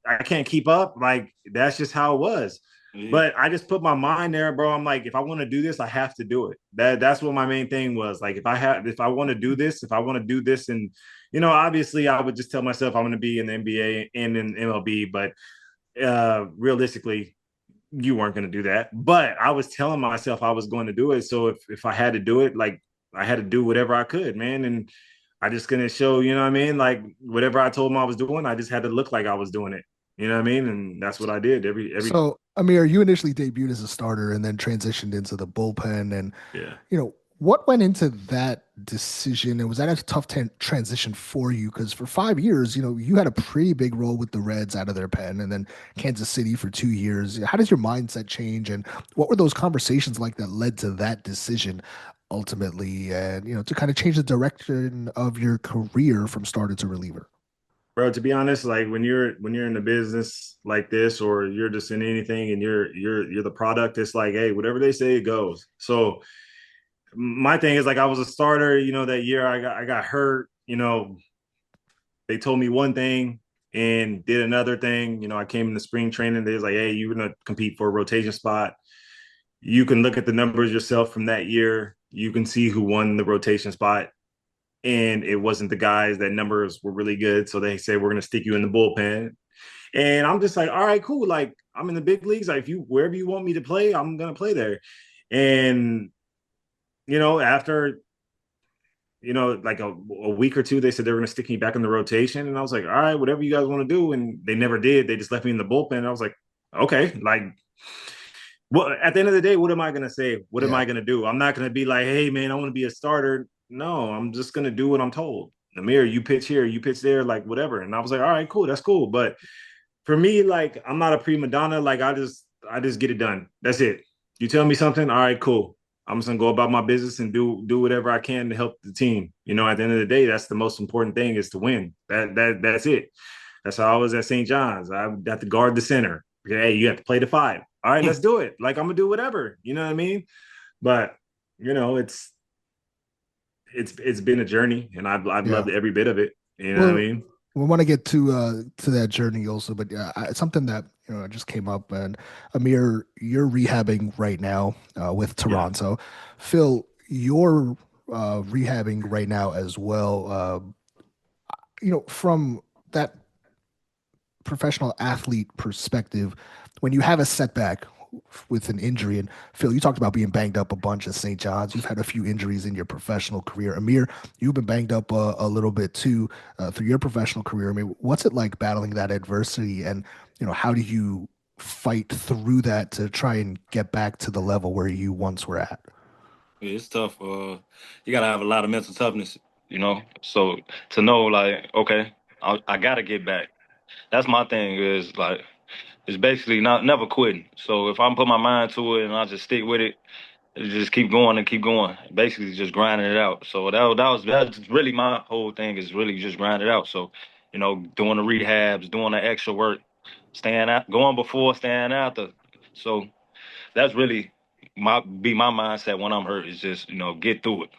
Speaker 2: keep up. Like that's just how it was. Yeah. But I just put my mind there, bro. I'm like, if I want to do this, I have to do it. That's what my main thing was. Like, if I want to do this, and obviously, I would just tell myself I'm going to be in the NBA and in MLB, but realistically, you weren't going to do that. But I was telling myself I was going to do it. So if I had to do it, like I had to do whatever I could, man. And I just going to show, you know what I mean? Like whatever I told them I was doing, I just had to look like I was doing it. You know what I mean? And that's what I did every.
Speaker 1: So Amir, you initially debuted as a starter and then transitioned into the bullpen. And,
Speaker 2: yeah,
Speaker 1: what went into that decision? And was that a tough transition for you? Because for 5 years, you had a pretty big role with the Reds out of their pen and then Kansas City for 2 years. How does your mindset change? And what were those conversations like that led to that decision ultimately? And, to kind of change the direction of your career from starter to reliever?
Speaker 2: Bro, to be honest, like when you're in a business like this, or you're just in anything and you're the product, it's like, hey, whatever they say, it goes. So my thing is like I was a starter, that year I got hurt, they told me one thing and did another thing. I came in the spring training, they was like, hey, you're gonna compete for a rotation spot. You can look at the numbers yourself from that year. You can see who won the rotation spot. And it wasn't the guys. That numbers were really good. So they said, we're going to stick you in the bullpen. And I'm just like, all right, cool. Like I'm in the big leagues. Like wherever you want me to play, I'm going to play there. And, after, like a week or two, they said they were going to stick me back in the rotation. And I was like, all right, whatever you guys want to do. And they never did. They just left me in the bullpen. And I was like, okay, like, well, at the end of the day, what am I going to say? What am I going to do? I'm not going to be like, hey, man, I want to be a starter. No, I'm just going to do what I'm told. Amir, you pitch here, you pitch there, like whatever. And I was like, all right, cool. That's cool. But for me, like, I'm not a prima donna. Like I just get it done. That's it. You tell me something, all right, cool. I'm just gonna go about my business and do whatever I can to help the team. At the end of the day, that's the most important thing is to win. That's it. That's how I was at St. John's. I got to guard the center. Hey, you have to play the five. All right, let's do it. Like I'm gonna do whatever. You know what I mean? But it's been a journey, and I've
Speaker 1: Yeah.
Speaker 2: loved every bit of it. You know what I
Speaker 1: Well,
Speaker 2: mean?
Speaker 1: we want to get to that journey also, but yeah, it's something that just came up. And Amir, you're rehabbing right now with
Speaker 2: Yeah.
Speaker 1: Toronto. Phil, you're rehabbing right now as well. From that professional athlete perspective, when you have a setback with an injury, and Phil, you talked about being banged up a bunch at St. John's. You've had a few injuries in your professional career. Amir, you've been banged up a little bit too through your professional career. I mean, what's it like battling that adversity, and how do you fight through that to try and get back to the level where you once were at?
Speaker 3: Yeah, it's tough. You gotta have a lot of mental toughness, So to know, like, okay, I gotta get back. That's my thing. Is like, it's basically not never quitting. So if I'm put my mind to it and I just stick with it, just keep going and keep going. Basically, just grinding it out. So that's really my whole thing is really just grind it out. So, doing the rehabs, doing the extra work, staying out, going before, staying after. So that's really my mindset when I'm hurt is just get through it.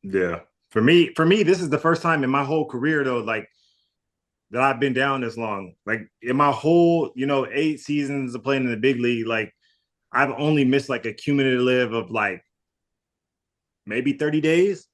Speaker 2: Yeah. For me, this is the first time in my whole career though, like that I've been down this long. Like in my whole, 8 seasons of playing in the big league, like I've only missed like a cumulative of like maybe 30 days,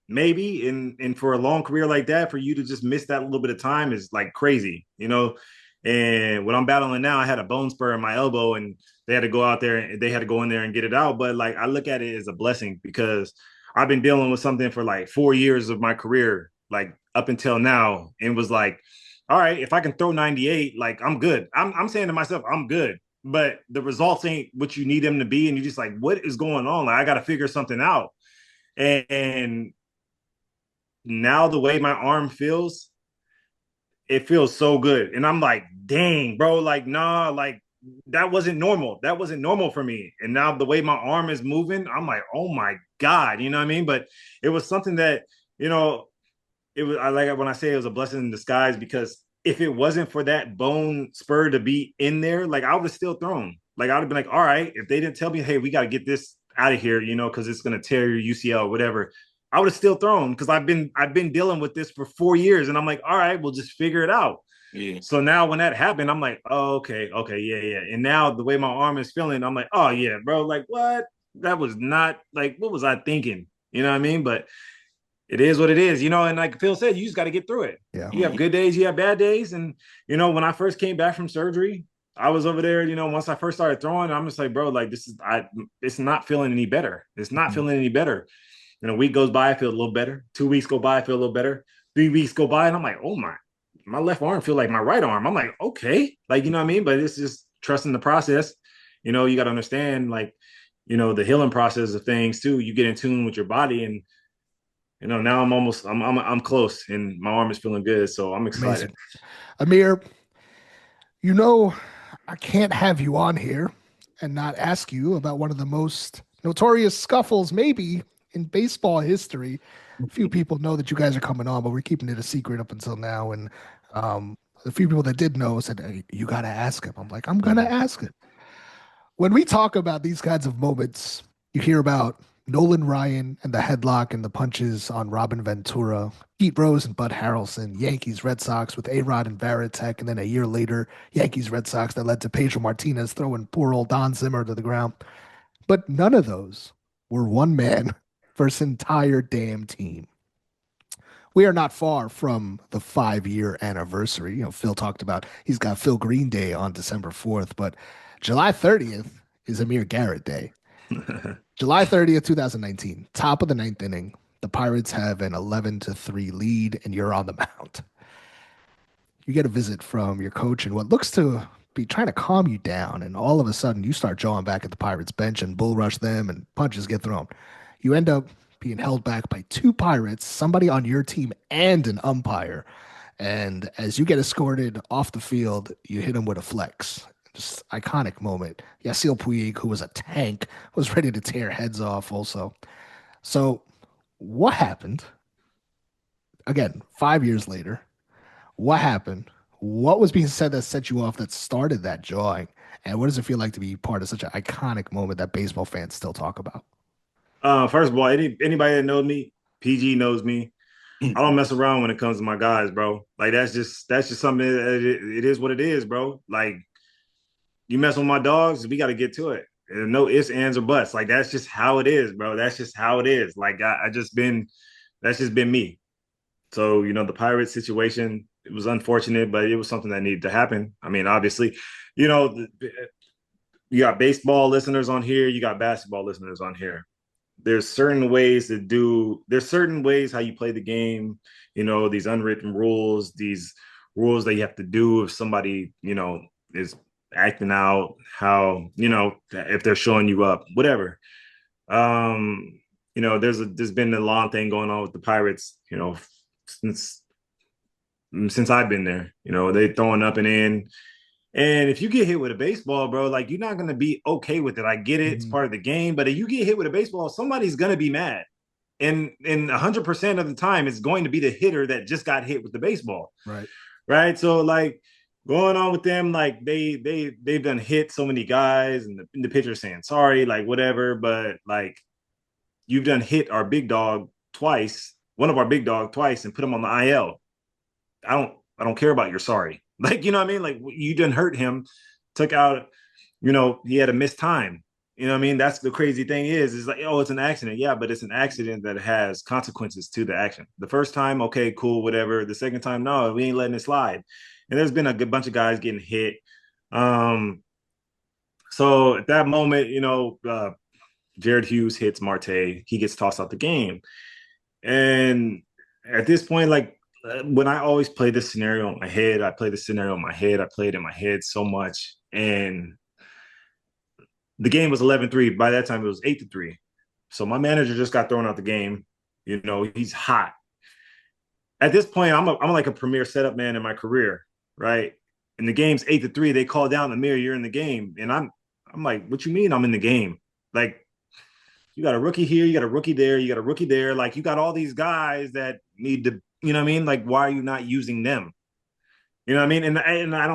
Speaker 2: maybe. And for a long career like that, for you to just miss that little bit of time is like crazy. And what I'm battling now, I had a bone spur in my elbow and they had to go out there and they had to go in there and get it out. But like I look at it as a blessing because I've been dealing with something for like 4 years of my career, like up until now, and was like, all right, if I can throw 98, like I'm good. I'm saying to myself, I'm good. But the results ain't what you need them to be. And you're just like, what is going on? Like I gotta figure something out. And now the way my arm feels, it feels so good. And I'm like, dang, bro, like, nah, like that wasn't normal. That wasn't normal for me. And now the way my arm is moving, I'm like, oh my God, you know what I mean? But it was something that, you know, it was I like when I say it was a blessing in disguise because if it wasn't for that bone spur to be in there, like I would have still thrown. Like I would have been like, all right, if they didn't tell me, hey, we got to get this out of here, because it's gonna tear your UCL or whatever, I would have still thrown because I've been dealing with this for 4 years, and I'm like, all right, we'll just figure it out.
Speaker 3: Yeah.
Speaker 2: So now when that happened, I'm like, oh, okay, yeah, yeah. And now the way my arm is feeling, I'm like, oh yeah, bro, like what? That was not like what was I thinking? You know what I mean? But it is what it is. And like Phil said, you just got to get through it.
Speaker 1: Yeah.
Speaker 2: You have good days, you have bad days. And, when I first came back from surgery, I was over there, once I first started throwing, I'm just like, bro, like it's not feeling any better. It's not
Speaker 1: Mhm.
Speaker 2: feeling any better. A week goes by, I feel a little better. 2 weeks go by, I feel a little better. 3 weeks go by, and I'm like, oh my left arm feel like my right arm. I'm like, okay. Like, you know what I mean? But it's just trusting the process. You got to understand, like, the healing process of things too. You get in tune with your body and now I'm close and my arm is feeling good, so I'm excited.
Speaker 1: Amazing. Amir, you know, I can't have you on here and not ask you about one of the most notorious scuffles, maybe in baseball history. Few people know that you guys are coming on, but we're keeping it a secret up until now. And the few people that did know said, hey, you got to ask him. I'm like, I'm going to ask him. When we talk about these kinds of moments, you hear about Nolan Ryan and the headlock and the punches on Robin Ventura, Pete Rose and Bud Harrelson, Yankees Red Sox with A-Rod and Varitek, and then a year later, Yankees Red Sox that led to Pedro Martinez throwing poor old Don Zimmer to the ground. But none of those were one man versus entire damn team. We are not far from the 5 year anniversary. Phil talked about he's got Phil Green Day on December 4th, but July 30th is Amir Garrett Day. July 30th, 2019, top of the ninth inning. The Pirates have an 11-3 lead, and you're on the mound. You get a visit from your coach and what looks to be trying to calm you down, and all of a sudden you start jawing back at the Pirates bench and bull rush them, and punches get thrown. You end up being held back by two Pirates, somebody on your team, and an umpire. And as you get escorted off the field, you hit him with a flex. just iconic moment. Yasiel Puig, who was a tank, was ready to tear heads off also. So what happened? Again, 5 years later, what happened? What was being said that set you off that started that jawing? And what does it feel like to be part of such an iconic moment that baseball fans still talk about?
Speaker 2: First of all, anybody that knows me, PG knows me. I don't mess around when it comes to my guys, bro. Like that's just something that it is what it is, bro. Like you mess with my dogs, we got to get to it. And no ifs, ands, or buts. Like that's just how it is, bro. That's just how it is. Like I just been that's just been me. So the Pirates situation, it was unfortunate, but it was something that needed to happen. I mean, obviously, you know, you got baseball listeners on here, you got basketball listeners on here. There's certain ways there's certain ways how you play the game, these unwritten rules, these rules that you have to do if somebody, is acting out, how, if they're showing you up, whatever. There's been a long thing going on with the Pirates, since I've been there. They throwing up and in. And if you get hit with a baseball, bro, like you're not gonna be okay with it. I get it; it's
Speaker 1: Mhm.
Speaker 2: part of the game. But if you get hit with a baseball, somebody's gonna be mad, and 100% of the time, it's going to be the hitter that just got hit with the baseball,
Speaker 1: Right.
Speaker 2: right? So like going on with them, like they've done hit so many guys, and the pitcher saying sorry, like whatever. But like you've done hit our big dog twice, one of our big dog twice, and put him on the IL. I don't care about your sorry. Like, you know what I mean? Like you didn't hurt him, took out, he had a missed time. You know what I mean? That's the crazy thing is like, oh, it's an accident. Yeah, but it's an accident that has consequences to the action. The first time, okay, cool, whatever. The second time, no, we ain't letting it slide. And there's been a good bunch of guys getting hit. So at that moment, Jared Hughes hits Marte. He gets tossed out the game. And at this point, like when I always play this scenario in my head, I play the scenario in my head. I played in my head so much. And the game was 11-3. By that time, it was 8-3. So my manager just got thrown out the game. He's hot. At this point, I'm like a premier setup man in my career, right? And the game's 8-3. They call down Amir, you're in the game. And I'm like, what you mean I'm in the game? Like, you got a rookie here, you got a rookie there, you got a rookie there. Like you got all these guys that need to, you know what I mean? Like, why are you not using them? You know what I mean? And I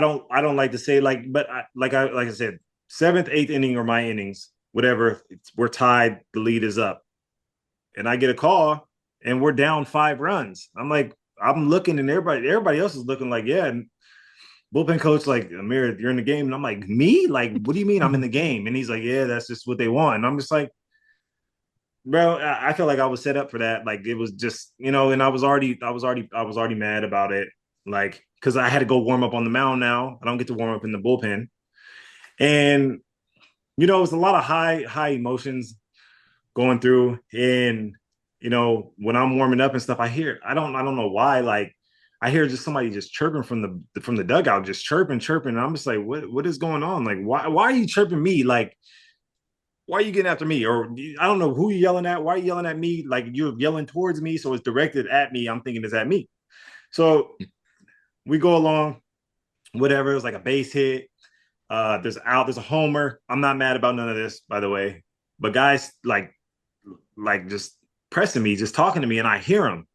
Speaker 2: don't like to say like, but like I said, seventh, eighth inning are my innings, whatever. We're tied, the lead is up, and I get a call, and we're down 5 runs. I'm like, I'm looking, and everybody else is looking like, yeah. And bullpen coach like, Amir, you're in the game, and I'm like, me? Like, what do you mean I'm in the game? And he's like, yeah, that's just what they want. And I'm just like, bro, I feel like I was set up for that. Like it was just, and I was already mad about it. Like, because I had to go warm up on the mound now. I don't get to warm up in the bullpen. And, it was a lot of high emotions going through. And, when I'm warming up and stuff, I don't know why, like I hear just somebody just chirping from the dugout, just chirping. And I'm just like, what is going on? Like, why are you chirping me? Like, why are you getting after me? Or I don't know who you're yelling at. Why are you yelling at me? Like you're yelling towards me. So it's directed at me. I'm thinking it's at me. So we go along, whatever. It was like a base hit. There's a homer. I'm not mad about none of this, by the way. But guys like just pressing me, just talking to me, and I hear them.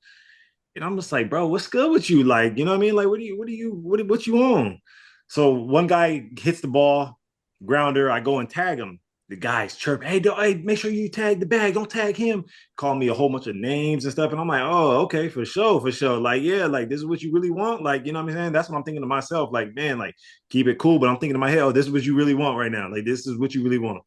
Speaker 2: And I'm just like, bro, what's good with you? Like, you know what I mean? Like, what you on? So one guy hits the ball, grounder. I go and tag him. The guys chirp, hey, make sure you tag the bag. Don't tag him. Call me a whole bunch of names and stuff. And I'm like, oh, okay, for sure, for sure. Like, yeah, like this is what you really want. Like, you know what I'm saying? That's what I'm thinking to myself. Like, man, like keep it cool. But I'm thinking to my head, oh, this is what you really want right now. Like, this is what you really want.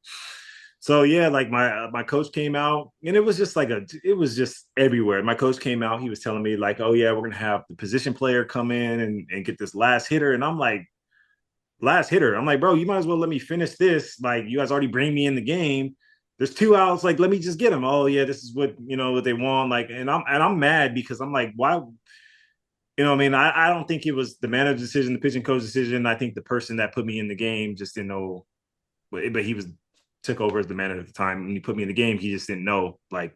Speaker 2: So yeah, like my coach came out, and it was just it was just everywhere. My coach came out, he was telling me like, oh yeah, we're gonna have the position player come in and get this last hitter, and I'm like, last hitter. I'm like, bro, you might as well let me finish this. Like, you guys already bring me in the game. There's 2 outs. Like, let me just get him. Oh yeah, this is what they want. Like, and I'm mad because I'm like, why? I mean, I don't think it was the manager's decision, the pitching coach decision. I think the person that put me in the game just didn't know, but he was took over as the manager at the time. When he put me in the game, he just didn't know, like,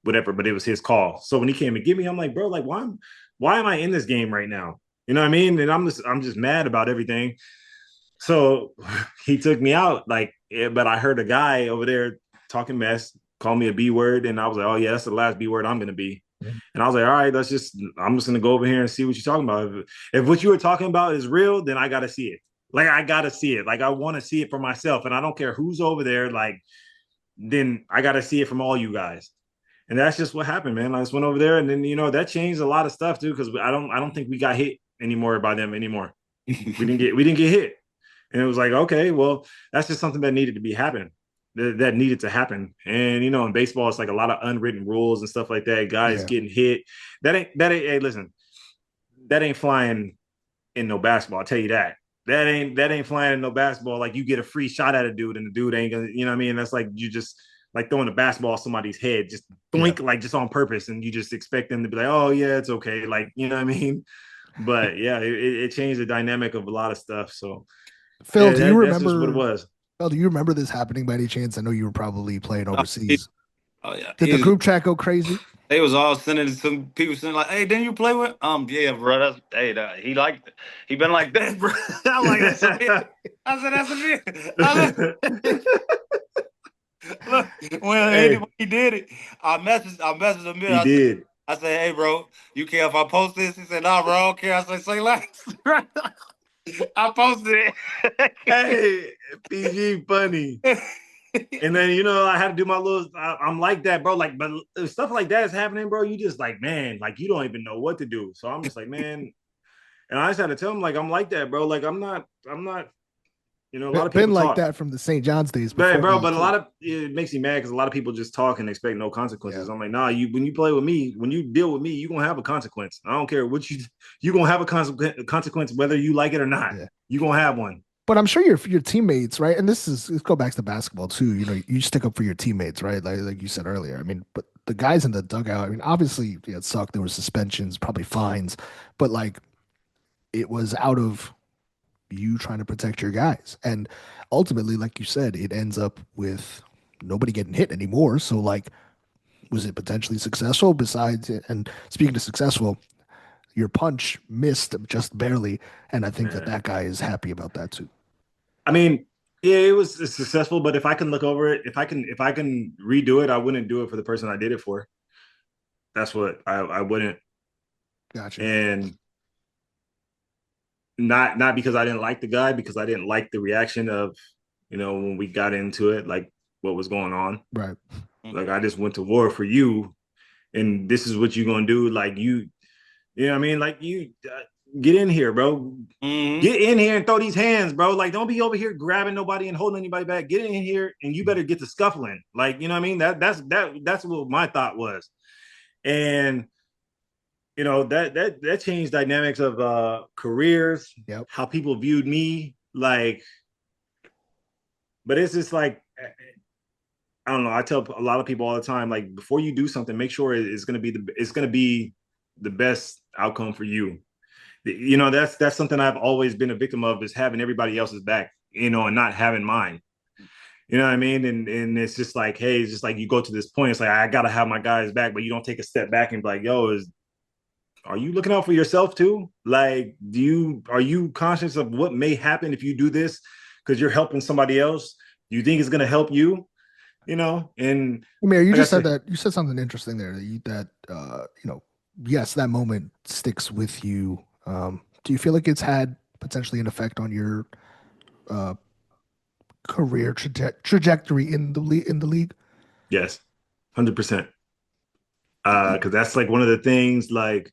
Speaker 2: whatever. But it was his call. So when he came to get me, I'm like, bro, like, why am I in this game right now? You know what I mean? And I'm just mad about everything. So he took me out, like, but I heard a guy over there talking mess, call me a B word, and I was like, oh yeah, that's the last B word I'm gonna be. And I was like, all right, I'm just gonna go over here and see what you're talking about. If what you were talking about is real, then I gotta see it. Like I gotta see it. Like I want to see it for myself, and I don't care who's over there. Like then I gotta see it from all you guys. And that's just what happened, man. I just went over there, and then that changed a lot of stuff too, because I don't think we got hit anymore by them anymore. We didn't get hit. And it was like, okay, well, that's just something that needed to be happen. That needed to happen. And in baseball, it's like a lot of unwritten rules and stuff like that. Guys getting hit. Hey, listen, that ain't flying in no basketball. I'll tell you that. That ain't flying in no basketball. Like you get a free shot at a dude and the dude ain't gonna, you know what I mean? That's like you just like throwing a basketball at somebody's head, just doink, like just on purpose, and you just expect them to be like, oh yeah, it's okay. Like, you know what I mean? But yeah, it changed the dynamic of a lot of stuff. So
Speaker 1: Phil,
Speaker 2: do you remember? That's just what it was.
Speaker 1: Phil, do you remember this happening by any chance? I know you were probably playing overseas.
Speaker 3: Oh yeah.
Speaker 1: Did the group chat go crazy?
Speaker 3: They was all sending some people saying like, "Hey, didn't you play with?" Yeah, bro. He been like that, bro. I'm like, that's Amir. I said, that's Amir. Look, when he did it, I messaged Amir.
Speaker 2: He did.
Speaker 3: I said, "Hey, bro, you care if I post this?" He said, "Nah, bro, I don't care." I said, "Say less." I posted it.
Speaker 2: Hey, PG funny. And then I had to do my little. I'm like that, bro. Like, but stuff like that is happening, bro. You just like, man, like you don't even know what to do. So I'm just like, man, and I just had to tell him, like, I'm like that, bro. Like, I'm not. A lot of people
Speaker 1: been like
Speaker 2: talk.
Speaker 1: that from the St. John's days, before
Speaker 2: bro. But a lot of it makes me mad because a lot of people just talk and expect no consequences. I'm like, nah. When you play with me, when you deal with me, you are gonna have a consequence. I don't care what you gonna have a consequence whether you like it or not.
Speaker 1: Yeah.
Speaker 2: You gonna have one.
Speaker 1: But I'm sure your teammates, right? And let's go back to basketball too. You stick up for your teammates, right? Like you said earlier. I mean, but the guys in the dugout, I mean, obviously it sucked. There were suspensions, probably fines, but like it was out of you trying to protect your guys. And ultimately, like you said, it ends up with nobody getting hit anymore. So like, was it potentially successful besides it? And speaking of successful, your punch missed just barely. And I think that guy is happy about that too.
Speaker 2: I mean, yeah, it was successful, but if I can look over it, if I can redo it, I wouldn't do it for the person I did it for. That's what I wouldn't.
Speaker 1: Gotcha.
Speaker 2: And not because I didn't like the guy, because I didn't like the reaction of, when we got into it, like what was going on.
Speaker 1: Right.
Speaker 2: Like I just went to war for you, and this is what you're gonna do. Like you know what I mean? Like you get in here, bro. Mm-hmm. Get in here and throw these hands, bro. Like don't be over here grabbing nobody and holding anybody back. Get in here and you better get the scuffling. Like, you know what I mean? That's what my thought was. And that changed dynamics of careers, how people viewed me, like, but it's just like, I don't know. I tell a lot of people all the time, like, before you do something, make sure it's going to be the best outcome for you. That's something I've always been a victim of, is having everybody else's back, and not having mine. You know what I mean? And it's just like, hey, it's just like you go to this point. It's like, I got to have my guys back, but you don't take a step back and be like, yo, are you looking out for yourself too? Like, are you conscious of what may happen if you do this because you're helping somebody else? Do you think it's going to help you? And
Speaker 1: Amir, you just said that you said something interesting there yes, that moment sticks with you. Do you feel like it's had potentially an effect on your career trajectory in the league?
Speaker 2: Yes, 100%. Because that's like one of the things, like,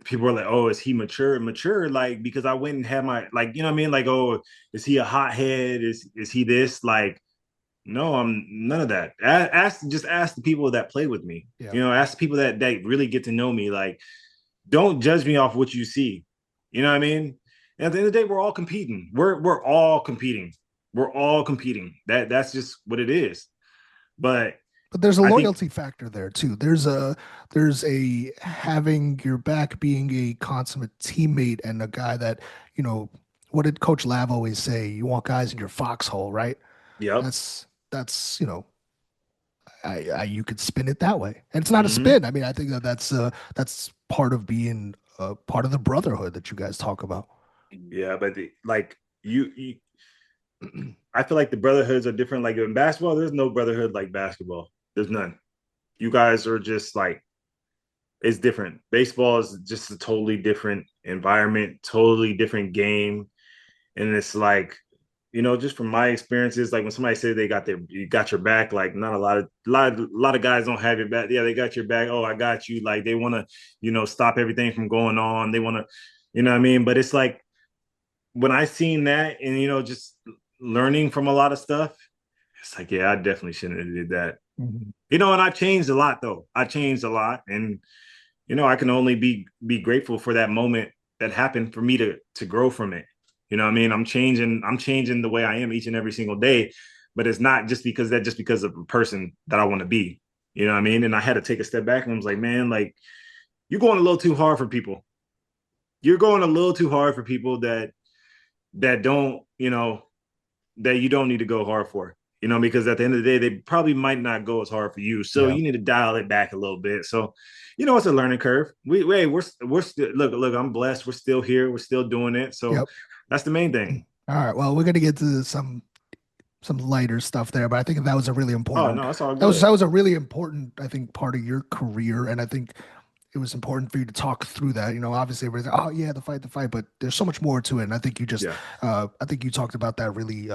Speaker 2: people are like, oh, is he mature? Like, because I went and had my, like, you know what I mean? Like, oh, is he a hothead? Is he this? Like, no, I'm none of that. Ask the people that play with me.
Speaker 1: Yeah.
Speaker 2: Ask the people that really get to know me. Like, don't judge me off what you see. You know what I mean? And at the end of the day, we're all competing. We're all competing. We're all competing. That's just what it is. But
Speaker 1: there's a loyalty factor there too. There's a having your back, being a consummate teammate, and a guy that, what did Coach Lav always say? You want guys in your foxhole, right?
Speaker 2: Yeah.
Speaker 1: That's you could spin it that way, and it's not a spin. I mean, I think that's part of being part of the brotherhood that you guys talk about.
Speaker 2: Yeah, but like you I feel like the brotherhoods are different. Like in basketball, there's no brotherhood like basketball. There's none. You guys are just like it's different. Baseball is just a totally different environment, totally different game. And it's like, just from my experiences, like when somebody said you got your back, like not a lot of guys don't have your back. Yeah, they got your back. Oh, I got you. Like they want to, stop everything from going on. They want to, what I mean? But it's like when I seen that and just learning from a lot of stuff, it's like, yeah, I definitely shouldn't have did that.
Speaker 1: Mhm.
Speaker 2: And I changed a lot though. I changed a lot. And I can only be grateful for that moment that happened for me to grow from it. You know what I mean? I'm changing the way I am each and every single day, but it's not just because of the person that I want to be. You know what I mean? And I had to take a step back and I was like, man, like you're going a little too hard for people. You're going a little too hard for people that don't, that you don't need to go hard for. Because at the end of the day, they probably might not go as hard for you. So
Speaker 1: Yeah.
Speaker 2: you need to dial it back a little bit. So, it's a learning curve. We're still look. I'm blessed. We're still here. We're still doing it. So
Speaker 1: Yep.
Speaker 2: that's the main thing.
Speaker 1: All right. Well, we're gonna get to some lighter stuff there, but I think that was a really
Speaker 2: Oh
Speaker 1: important
Speaker 2: no, that's all
Speaker 1: that
Speaker 2: good.
Speaker 1: was a really important, I think, part of your career. And I think it was important for you to talk through that. Obviously everybody's like, oh yeah, the fight, but there's so much more to it. And I think
Speaker 2: Yeah.
Speaker 1: I think you talked about that really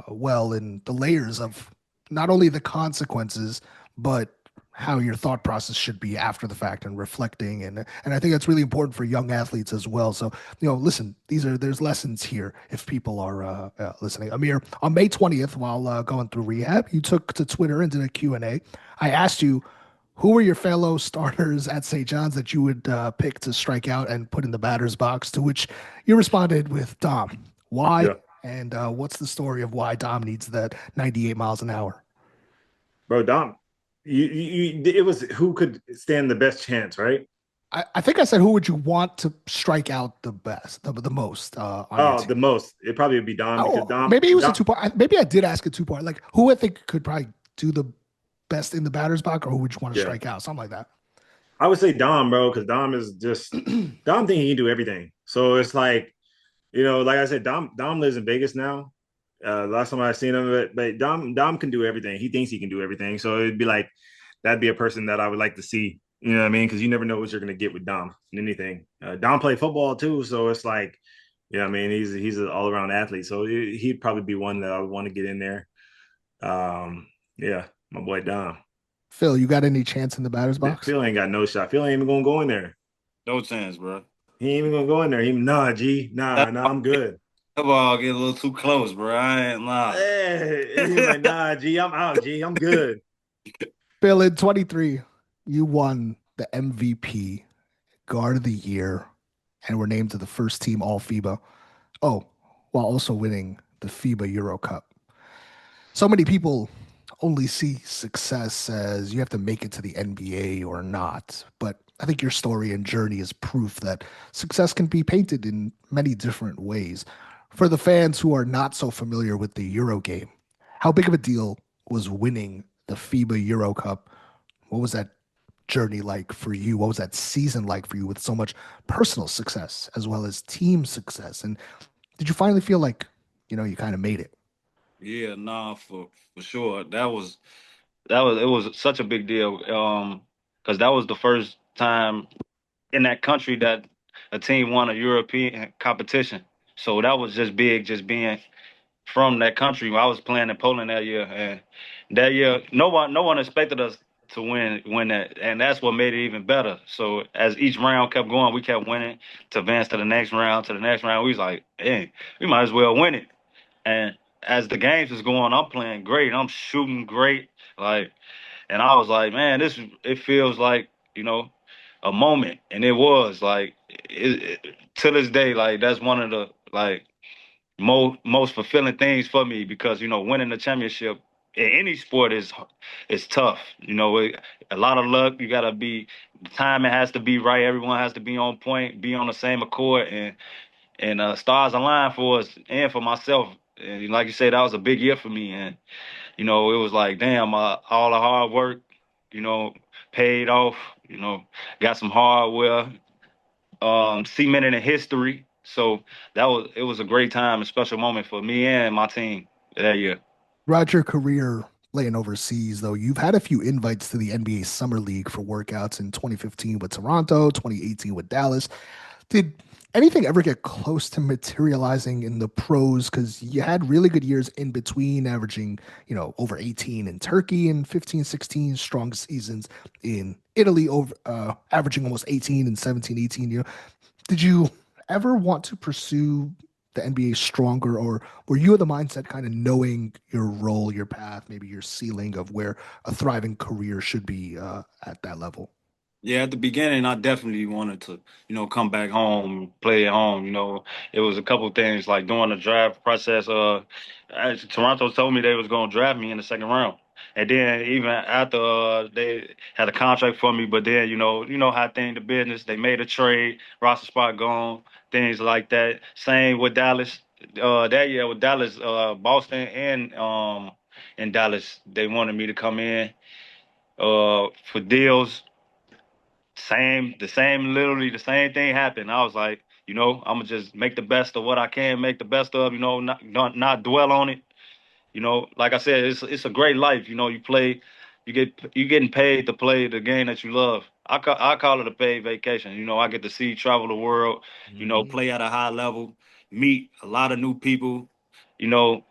Speaker 1: well in the layers of not only the consequences, but how your thought process should be after the fact and reflecting. And I think that's really important for young athletes as well. So, listen, there's lessons here if people are listening. Amir, on May 20th, while going through rehab, you took to Twitter and did a Q&A. I asked you, who were your fellow starters at St. John's that you would pick to strike out and put in the batter's box? To which you responded with Dom. Why?
Speaker 2: Yeah.
Speaker 1: And what's the story of why Dom needs that 98 miles an hour?
Speaker 2: Bro, Dom, it was who could stand the best chance, right?
Speaker 1: I think I said, who would you want to strike out the best, the most on your
Speaker 2: Oh,
Speaker 1: team?
Speaker 2: the most. It probably would be Dom because
Speaker 1: Oh,
Speaker 2: Dom,
Speaker 1: maybe it was a
Speaker 2: Dom,
Speaker 1: two part. Maybe I did ask a two part. Like, who I think could probably do the best in the batter's box, or who would you want to
Speaker 2: yeah.
Speaker 1: strike out? Something like that.
Speaker 2: I would say Dom, bro, because Dom is just Dom think he can do everything. So it's like, like I said, Dom lives in Vegas now. Last time I seen him, but Dom can do everything. He thinks he can do everything. So it'd be like that'd be a person that I would like to see. You know what I mean? Because you never know what you're gonna get with Dom in anything. Dom played football too, so it's like, I mean, he's an all around athlete. So he'd probably be one that I would want to get in there. Yeah, my boy Dom.
Speaker 1: Phil, you got any chance in the batter's box?
Speaker 2: Phil ain't got no shot. Phil ain't even gonna go in there.
Speaker 3: No chance, bro.
Speaker 2: He ain't even gonna go in there. Nah, G, nah, I'm good.
Speaker 3: That ball get a little too close, bro. I ain't lying.
Speaker 2: Hey, he was like, nah, G, I'm out, G, I'm good.
Speaker 1: Phil, in 23, you won the MVP, Guard of the Year, and were named to the first team All FIBA. Oh, while also winning the FIBA Euro Cup. So many people only see success as you have to make it to the NBA or not. But I think your story and journey is proof that success can be painted in many different ways. For the fans who are not so familiar with the Euro game, how big of a deal was winning the FIBA Euro Cup? What was that journey like for you? What was that season like for you with so much personal success as well as team success? And did you finally feel like, you kind of made it?
Speaker 3: Yeah, nah, for sure. It was such a big deal. Because that was the first time in that country that a team won a European competition. So that was just big, just being from that country. I was playing in Poland that year, and that year no one expected us to win that, and that's what made it even better. So as each round kept going, we kept winning to advance to the next round, to the next round. We was like, hey, we might as well win it. And as the games was going, I'm playing great. I'm shooting great. Like, and I was like, man, it feels like, a moment. And it was like, to this day, like that's one of the like most fulfilling things for me because winning the championship in any sport is tough. A lot of luck. You gotta be the timing has to be right. Everyone has to be on point, be on the same accord, and stars align for us and for myself. And like you said, that was a big year for me. And it was like, damn, all the hard work, you know, paid off. Got some hardware. cemented in history. So it was a great time, a special moment for me and my team that year.
Speaker 1: Throughout your career playing overseas, though, you've had a few invites to the NBA Summer League for workouts in 2015 with Toronto, 2018 with Dallas. Did anything ever get close to materializing in the pros? Because you had really good years in between, averaging, over 18 in Turkey and 15, 16 strong seasons in Italy, over averaging almost 18 and 17, 18. Did you ever want to pursue the NBA stronger, or were you of the mindset kind of knowing your role, your path, maybe your ceiling of where a thriving career should be at that level?
Speaker 3: Yeah, at the beginning, I definitely wanted to, come back home, play at home. It was a couple things like during the draft process. Toronto told me they was gonna draft me in the second round, and then even after they had a contract for me, but then you know how things the business. They made a trade, roster spot gone, things like that. Same with Dallas. That year with Dallas, Boston and Dallas, they wanted me to come in for deals. Literally the same thing happened. I was like, I'm gonna just make the best of what I can make the best of, not dwell on it. Like I said, it's a great life. You play, you getting paid to play the game that you love. I call it a paid vacation. I get to see, travel the world, play at a high level, meet a lot of new people, you know,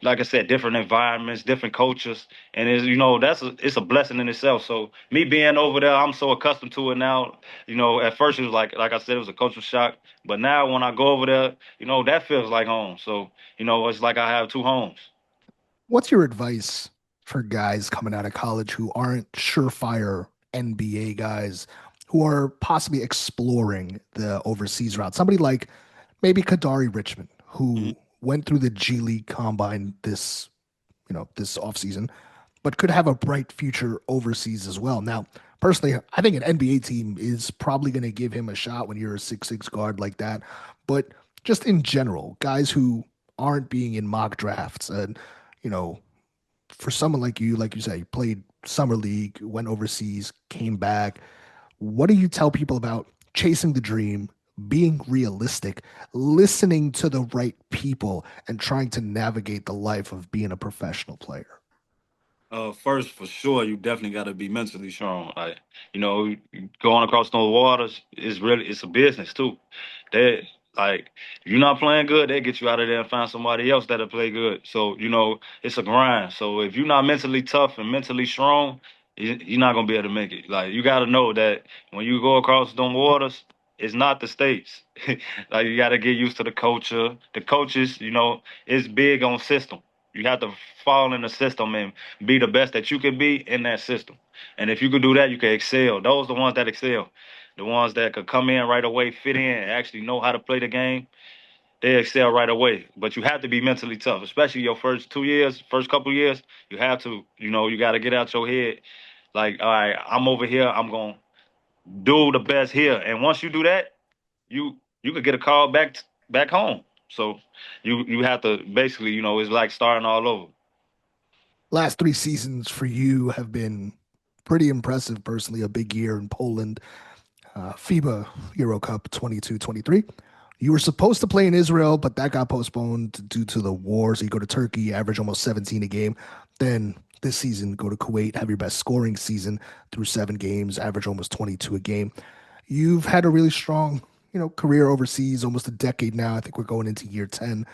Speaker 3: like I said, different environments, different cultures, and it's a blessing in itself. So me being over there, I'm so accustomed to it now. At first it was like I said, it was a cultural shock, but now when I go over there, that feels like home. So it's like I have two homes.
Speaker 1: What's your advice for guys coming out of college who aren't surefire NBA guys, who are possibly exploring the overseas route? Somebody like maybe Kadari Richmond,
Speaker 3: Mhm.
Speaker 1: who went through the G League combine this offseason, but could have a bright future overseas as well. Now, personally, I think an NBA team is probably going to give him a shot when you're a 6'6" guard like that. But just in general, guys who aren't being in mock drafts and, you know, for someone like you, like you say, played summer league, went overseas, came back. What do you tell people about chasing the dream, being realistic, listening to the right people, and trying to navigate the life of being a professional player?
Speaker 3: First, for sure, you definitely got to be mentally strong. Like, going across those waters is it's a business too. They like, if you're not playing good, they get you out of there and find somebody else that'll play good. So, it's a grind. So if you're not mentally tough and mentally strong, you're not gonna be able to make it. Like, you got to know that when you go across those waters, it's not the states. Like, you got to get used to the culture. The coaches, it's big on system. You have to fall in the system and be the best that you can be in that system. And if you could do that, you can excel. Those are the ones that excel. The ones that could come in right away, fit in, and actually know how to play the game, they excel right away. But you have to be mentally tough, especially your first 2 years, first couple years. You have to, you got to get out your head. Like, all right, I'm over here. I'm going to do the best here. And once you do that, you could get a call back home. So you have to basically, it's like starting all over.
Speaker 1: Last three seasons for you have been pretty impressive, personally. A big year in Poland, FIBA Euro Cup 22-23. You were supposed to play in Israel, but that got postponed due to the war. So you go to Turkey, average almost 17 a game. Then this season, go to Kuwait, have your best scoring season through 7 games, average almost 22 a game. You've had a really strong, career overseas, almost a decade now. I think we're going into year 10.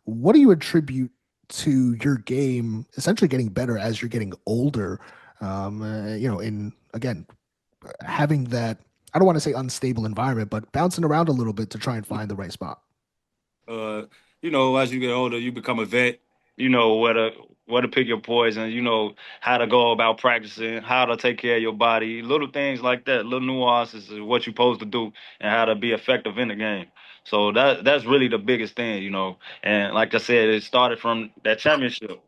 Speaker 1: What do you attribute to your game essentially getting better as you're getting older? In again, having that, I don't want to say unstable environment, but bouncing around a little bit to try and find the right spot.
Speaker 3: uh, as you get older, you become a vet. You know where to pick your poison. You know how to go about practicing, how to take care of your body, little things like that, little nuances of what you're supposed to do, and how to be effective in the game. So that's really the biggest thing. And like I said, it started from that championship.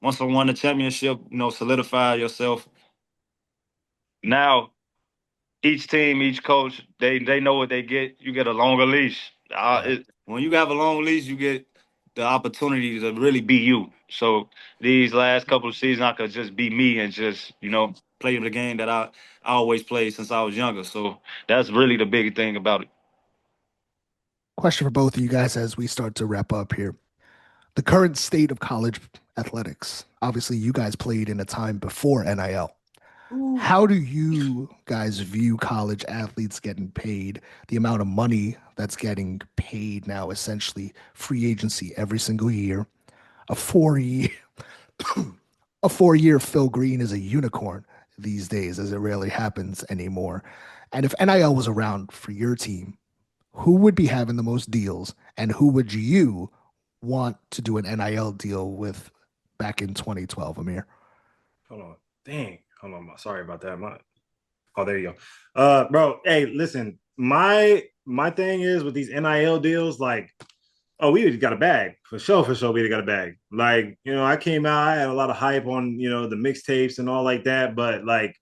Speaker 3: Once I won the championship, solidify yourself. Now each team, each coach, they know what they get. You get a longer leash.
Speaker 1: Right.
Speaker 3: When you have a long leash, you get the opportunity to really be you. So these last couple of seasons, I could just be me and just play the game that I always played since I was younger. So that's really the big thing about it.
Speaker 1: Question for both of you guys as we start to wrap up here. The current state of college athletics. Obviously, you guys played in a time before NIL. How do you guys view college athletes getting paid, the amount of money that's getting paid now, essentially free agency every single year, a 4-year a 4-year Phil Greene is a unicorn these days, as it rarely happens anymore. And if NIL was around for your team, who would be having the most deals, and who would you want to do an NIL deal with back in 2012, Amir?
Speaker 2: Hold on. Dang. Hold on. Sorry about that. Oh, there you go. Bro, hey, listen, my thing is with these NIL deals, like, oh, we got a bag. For sure, we got a bag. Like, I came out, I had a lot of hype on, the mixtapes and all like that, but like,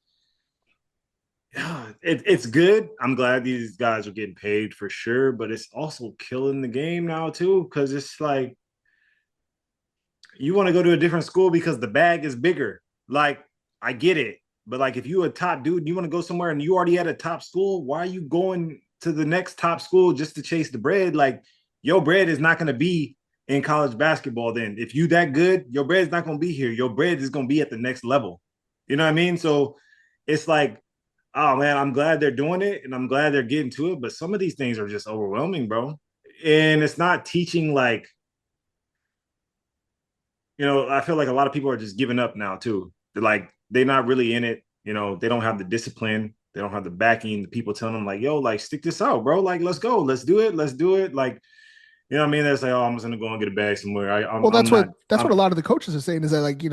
Speaker 2: it's good. I'm glad these guys are getting paid for sure, but it's also killing the game now too, because it's like you want to go to a different school because the bag is bigger. Like, I get it, but like if you a top dude, you want to go somewhere and you already at a top school, why are you going to the next top school just to chase the bread? Like, your bread is not going to be in college basketball. Then if you that good, your bread is not going to be here. Your bread is going to be at the next level. You know what I mean? So it's like, oh man, I'm glad they're doing it and I'm glad they're getting to it, but some of these things are just overwhelming, bro. And it's not teaching, like, I feel like a lot of people are just giving up now too. They're not really in it. They don't have the discipline. They don't have the backing. The people telling them like, yo, like, stick this out, bro. Like, let's go. Let's do it. Let's do it. Like, you know what I mean? They're like, oh, I'm just going to go and get a bag somewhere.
Speaker 1: That's what a lot of the coaches are saying, is that, like,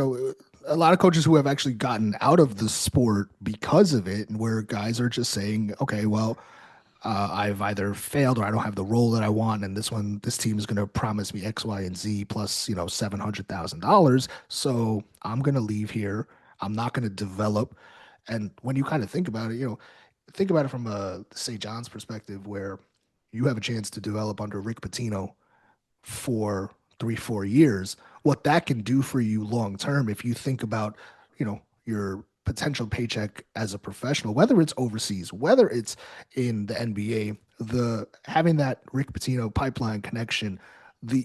Speaker 1: a lot of coaches who have actually gotten out of the sport because of it, and where guys are just saying, okay, well, I've either failed or I don't have the role that I want, and this team is going to promise me X, Y, and Z plus, $700,000. So I'm going to leave here. I'm not going to develop. And when you kind of think about it, think about it from a St. John's perspective, where you have a chance to develop under Rick Pitino for 3-4 years, what that can do for you long term, if you think about, your potential paycheck as a professional, whether it's overseas, whether it's in the NBA, having that Rick Pitino pipeline connection,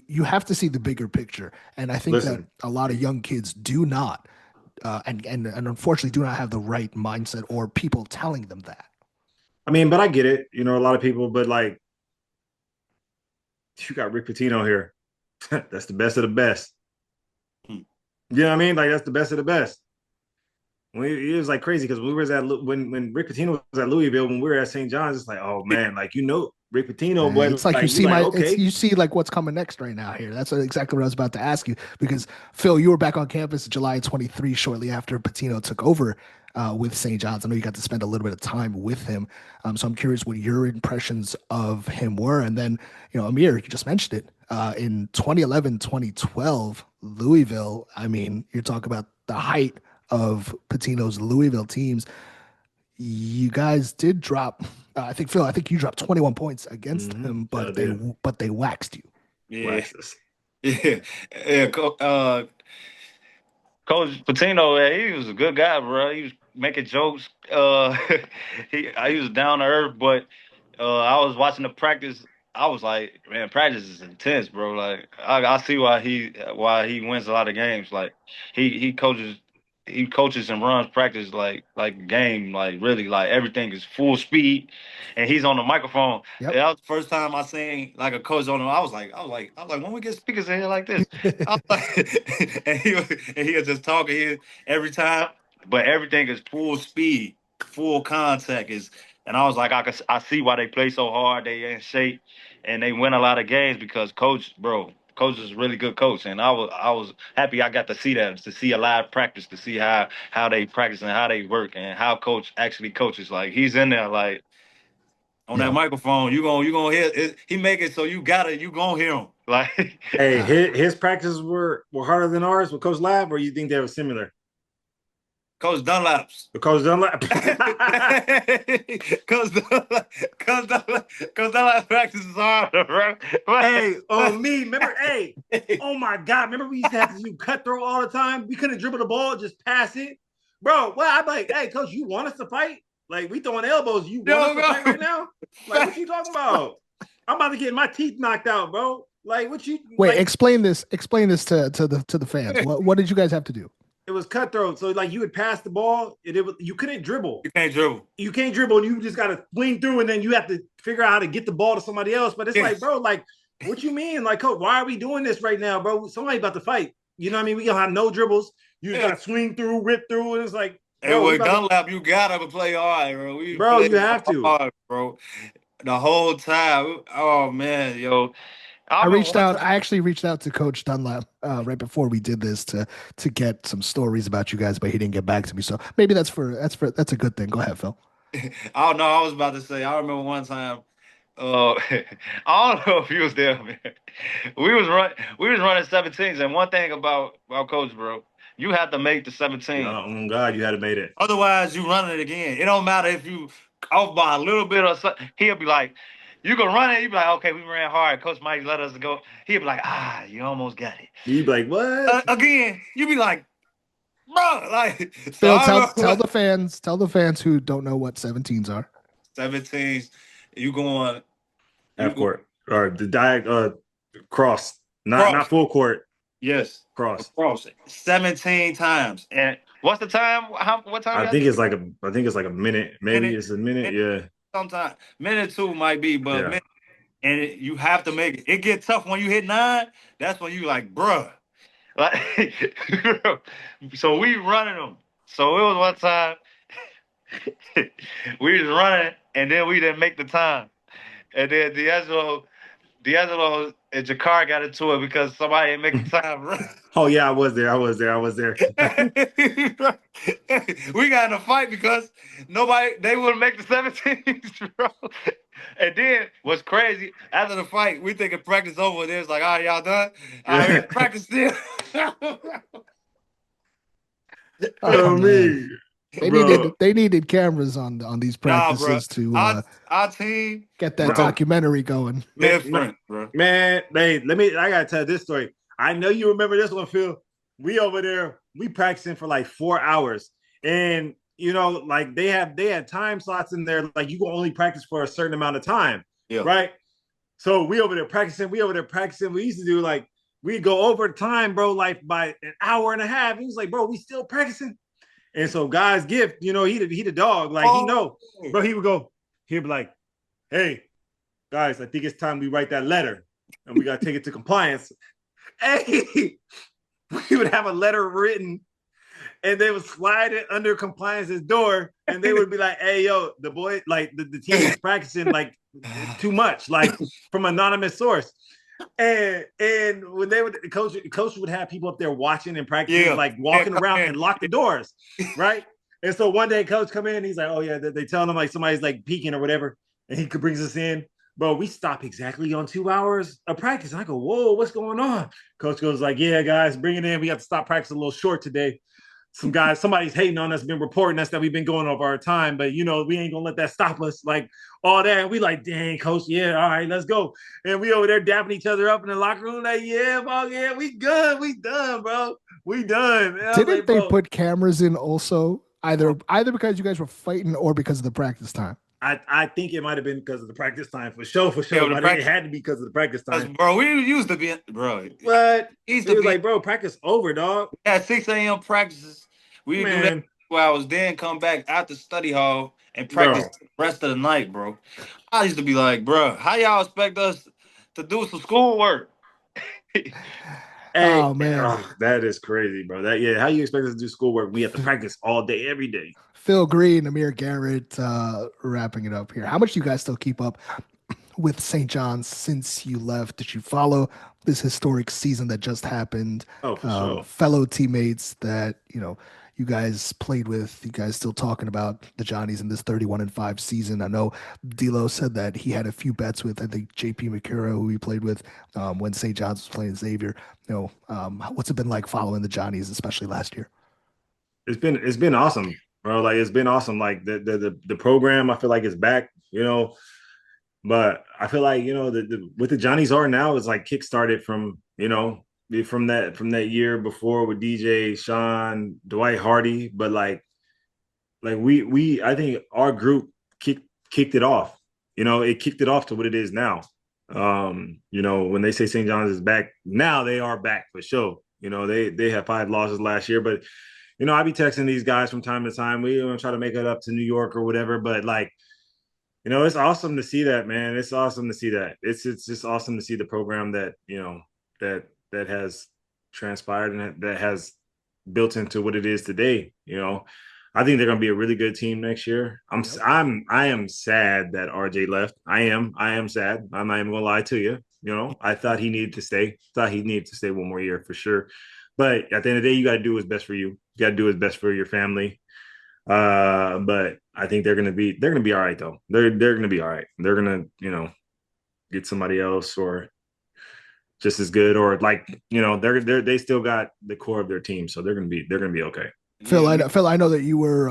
Speaker 1: you have to see the bigger picture. And I think that a lot of young kids do not, and unfortunately do not have the right mindset or people telling them that.
Speaker 2: I mean, but I get it, a lot of people, but like, you got Rick Pitino here. That's the best of the best. You know what I mean? Like, that's the best of the best. It was like crazy because we was when Rick Pitino was at Louisville, when we were at St. John's, it's like, oh man, like, Rick Pitino, but
Speaker 1: it's like you see like what's coming next right now here. That's exactly what I was about to ask you, because Phil, you were back on campus July 23, shortly after Pitino took over with St. John's. I know you got to spend a little bit of time with him, so I'm curious what your impressions of him were. And then, Amir, you just mentioned it, in 2011, 2012, Louisville. I mean, you're talking about the height of Pitino's Louisville teams. You guys did drop. I think Phil. I think you dropped 21 points against him, but they waxed you.
Speaker 3: Yeah, yeah. Coach Pitino, he was a good guy, bro. He was making jokes. He was down to earth, but I was watching the practice. I was like, man, practice is intense, bro. Like, I see why he wins a lot of games. Like, he coaches and runs practice like game, like really, like everything is full speed, and he's on the microphone.
Speaker 1: Yep.
Speaker 3: That was the first time I seen like a coach on him. I was like, when we get speakers in here like this, I was like, and he was just talking every time, but everything is full speed, full contact and I was like, I see why they play so hard. They in shape and they win a lot of games because Coach is a really good coach, and I was happy I got to see that, to see a live practice, to see how they practice and how they work and how Coach actually coaches. Like, he's in there like on that microphone. You gonna hear it, he make it so you gonna hear him. Like,
Speaker 2: hey, his practices were harder than ours with Coach Lab, or you think they were similar?
Speaker 3: Coach Dunlap's.
Speaker 2: Coach Dunlap.
Speaker 3: Coach Dunlap practices harder, bro.
Speaker 2: Hey, me, remember, oh my God, remember we used to have to do cutthroat all the time? We couldn't dribble the ball, just pass it. Bro, well, I'm like, hey, Coach, you want us to fight? Like, we throwing elbows. You want us to fight right now? Like, what you talking about? I'm about to get my teeth knocked out, bro. Like what you
Speaker 1: Wait,
Speaker 2: like?
Speaker 1: explain this to the fans. What did you guys have to do?
Speaker 2: It was cutthroat. So like you would pass the ball, you couldn't dribble.
Speaker 3: You can't dribble.
Speaker 2: You can't dribble, and you just gotta swing through, and then you have to figure out how to get the ball to somebody else. But it's like, bro, like, what you mean? Like, coach, why are we doing this right now, bro? Somebody about to fight. You know what I mean? We gonna have no dribbles. You just gotta swing through, rip through, and it's like,
Speaker 3: bro, and with Dunlap, you gotta play hard, bro.
Speaker 2: You have to,
Speaker 3: hard, bro. The whole time. Oh man, yo.
Speaker 1: I actually reached out to Coach Dunlap right before we did this to get some stories about you guys, but he didn't get back to me. So maybe that's a good thing. Go ahead, Phil.
Speaker 3: Oh no, I was about to say. I remember one time. I don't know if you was there, man. We was running 17s, and one thing about Coach, bro, you had to make the 17.
Speaker 2: Oh God, you had to make it.
Speaker 3: Otherwise, you running it again. It don't matter if you off by a little bit or something. He'll be like, you can run it. You be like, okay, we ran hard. Coach Mike let us go. He'll be like, you almost got it.
Speaker 2: You be like, what?
Speaker 3: Again, you be like, bro, like.
Speaker 1: Phil, tell the fans who don't know what 17s are.
Speaker 3: 17s, you going
Speaker 2: half court or the cross, not full court.
Speaker 3: Yes,
Speaker 2: cross
Speaker 3: 17 times. And what's the time? What time?
Speaker 2: I think it's like a minute. Maybe it's a minute. Yeah.
Speaker 3: Sometimes minute 2 might be, but and you have to make it. It gets tough when you hit 9. That's when you like, bruh. Like, so we running them. So it was one time we was running, and then we didn't make the time, and then D'Angelo and Jakar got into it because somebody didn't make the time.
Speaker 2: Oh yeah, I was there.
Speaker 3: We got in a fight because they wouldn't make the 17s, bro. And then what's crazy, after the fight, we thinking practice over. It's like, all right, y'all done? All right, practice still.
Speaker 2: Oh me.
Speaker 1: They needed cameras on these practices to
Speaker 3: our team
Speaker 1: get that documentary going.
Speaker 3: Different, bro.
Speaker 2: Man, I gotta tell this story. I know you remember this one, Phil. We over there, we practicing for like 4 hours, and you know, like they had time slots in there. Like you can only practice for a certain amount of time, right? So we over there practicing. We used to do like we'd go over time, bro, like by an hour and a half. He was like, bro, we still practicing. And so Guy's gift, you know, he the dog, like he know, bro. He'd be like, hey, guys, I think it's time we write that letter, and we gotta take it to compliance. Hey, we would have a letter written, and they would slide it under compliance's door, and they would be like, hey, yo, the boy, like the team is practicing like too much, like from anonymous source. And when they would coach would have people up there watching and practicing, like walking around and lock the doors, right? And so one day coach come in, he's like, oh yeah, they tell him like somebody's like peeking or whatever, and he brings us in. Bro, we stop exactly on 2 hours of practice. And I go, whoa, what's going on? Coach goes like, yeah, guys, bring it in. We have to stop practice a little short today. Somebody's hating on us, been reporting us that we've been going over our time, but you know, we ain't gonna let that stop us. Like all that. And we like, dang, coach, yeah, all right, let's go. And we over there dapping each other up in the locker room, like, yeah, we good, we done, bro. We done.
Speaker 1: Didn't they put cameras in also? Either because you guys were fighting or because of the practice time.
Speaker 2: I think it might have been because of the practice time for sure. Yeah, it had to be because of the practice time,
Speaker 3: bro. We used to be, bro.
Speaker 2: But it was like, bro, practice over, dog.
Speaker 3: Yeah, 6 a.m. practices. We do that 2 hours, then come back after study hall and practice the rest of the night, bro. I used to be like, bro, how y'all expect us to do some schoolwork?
Speaker 2: Hey, oh man, that is crazy, bro. How you expect us to do schoolwork? We have to practice all day, every day.
Speaker 1: Phil, Greene, Amir, Garrett, wrapping it up here. How much do you guys still keep up with St. John's since you left? Did you follow this historic season that just happened?
Speaker 2: Oh, for sure.
Speaker 1: Fellow teammates that, you know, you guys played with, you guys still talking about the Johnnies in this 31-5 season. I know D'Lo said that he had a few bets with, I think, JP McCura, who he played with when St. John's was playing Xavier. You know, what's it been like following the Johnnies, especially last year?
Speaker 2: It's been awesome, bro. Like, it's been awesome. Like the program, I feel like it's back, you know, but I feel like, you know, what the Johnnies are now is like kickstarted from, you know, from that year before with DJ, Sean, Dwight Hardy, but like we I think our group kicked it off. You know, it kicked it off to what it is now. When they say St. John's is back, now they are back for sure. They had 5 losses last year, but I be texting these guys from time to time. We try to make it up to New York or whatever, but like, it's awesome to see that, man. It's awesome to see that. It's just awesome to see the program that that has transpired and that has built into what it is today. I think they're going to be a really good team next year. I am sad that RJ left. I am sad. I'm not even going to lie to you. I thought he needed to stay. Thought he needed to stay one more year for sure. But at the end of the day, you got to do what's best for you. You got to do what's best for your family. But I think they're gonna be all right though. They're gonna be all right. They're gonna get somebody else or just as good, or like they still got the core of their team, so they're gonna be okay.
Speaker 1: Phil, I know that you were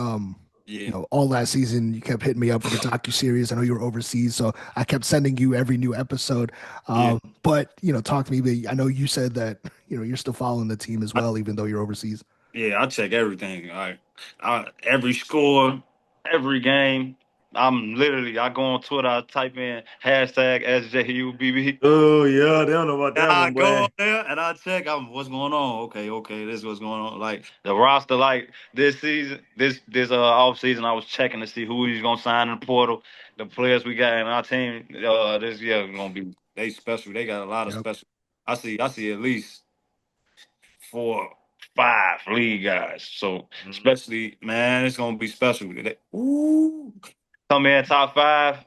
Speaker 1: all last season you kept hitting me up for the docuseries. I know you were overseas, so I kept sending you every new episode. But talk to me. I know you said that you're still following the team as well, even though you're overseas.
Speaker 3: Yeah, I check everything. Every score, every game. I go on Twitter, I type in hashtag SJUBB.
Speaker 2: Oh yeah, they don't know about that
Speaker 3: I
Speaker 2: one, boy.
Speaker 3: go on there and I check what's going on. Okay, this is what's going on. Like the roster, like this season, this off season, I was checking to see who he's gonna sign in the portal. The players we got in our team this year gonna be they special. They got a lot of special. I see at least 4, 5 league guys. So especially, man, it's gonna be special. Come in top 5.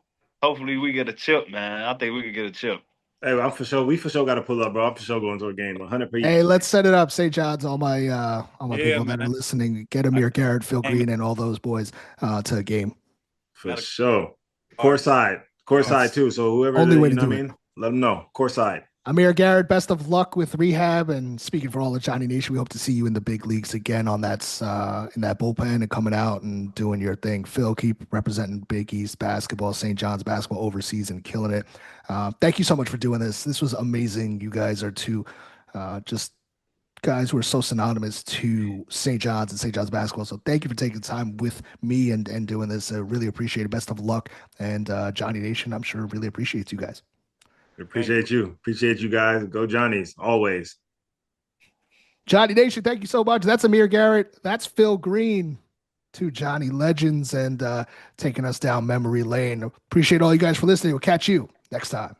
Speaker 3: Hopefully we get a chip, man. I think we could get a chip.
Speaker 2: Hey, we for sure got to pull up, bro. I'm for sure going to a game, 100%.
Speaker 1: Hey, let's set it up. St. John's, all my people that are listening, get Amir, Garrett, Phil Greene, and all those boys to a game.
Speaker 2: For sure. Courtside too. So whoever,
Speaker 1: only way to
Speaker 2: do it. Let them know. Courtside.
Speaker 1: Amir, Garrett, best of luck with rehab. And speaking for all the Johnny Nation, we hope to see you in the big leagues again on that in that bullpen and coming out and doing your thing. Phil, keep representing Big East basketball, St. John's basketball overseas and killing it. Thank you so much for doing this. This was amazing. You guys are two just guys who are so synonymous to St. John's and St. John's basketball. So thank you for taking the time with me and doing this. I really appreciate it. Best of luck. And Johnny Nation, I'm sure, really appreciates you guys.
Speaker 2: Appreciate you. Appreciate you guys. Go Johnnies, always.
Speaker 1: Johnny Nation, thank you so much. That's Amir Garrett. That's Phil Greene, two Johnny legends, and taking us down memory lane. Appreciate all you guys for listening. We'll catch you next time.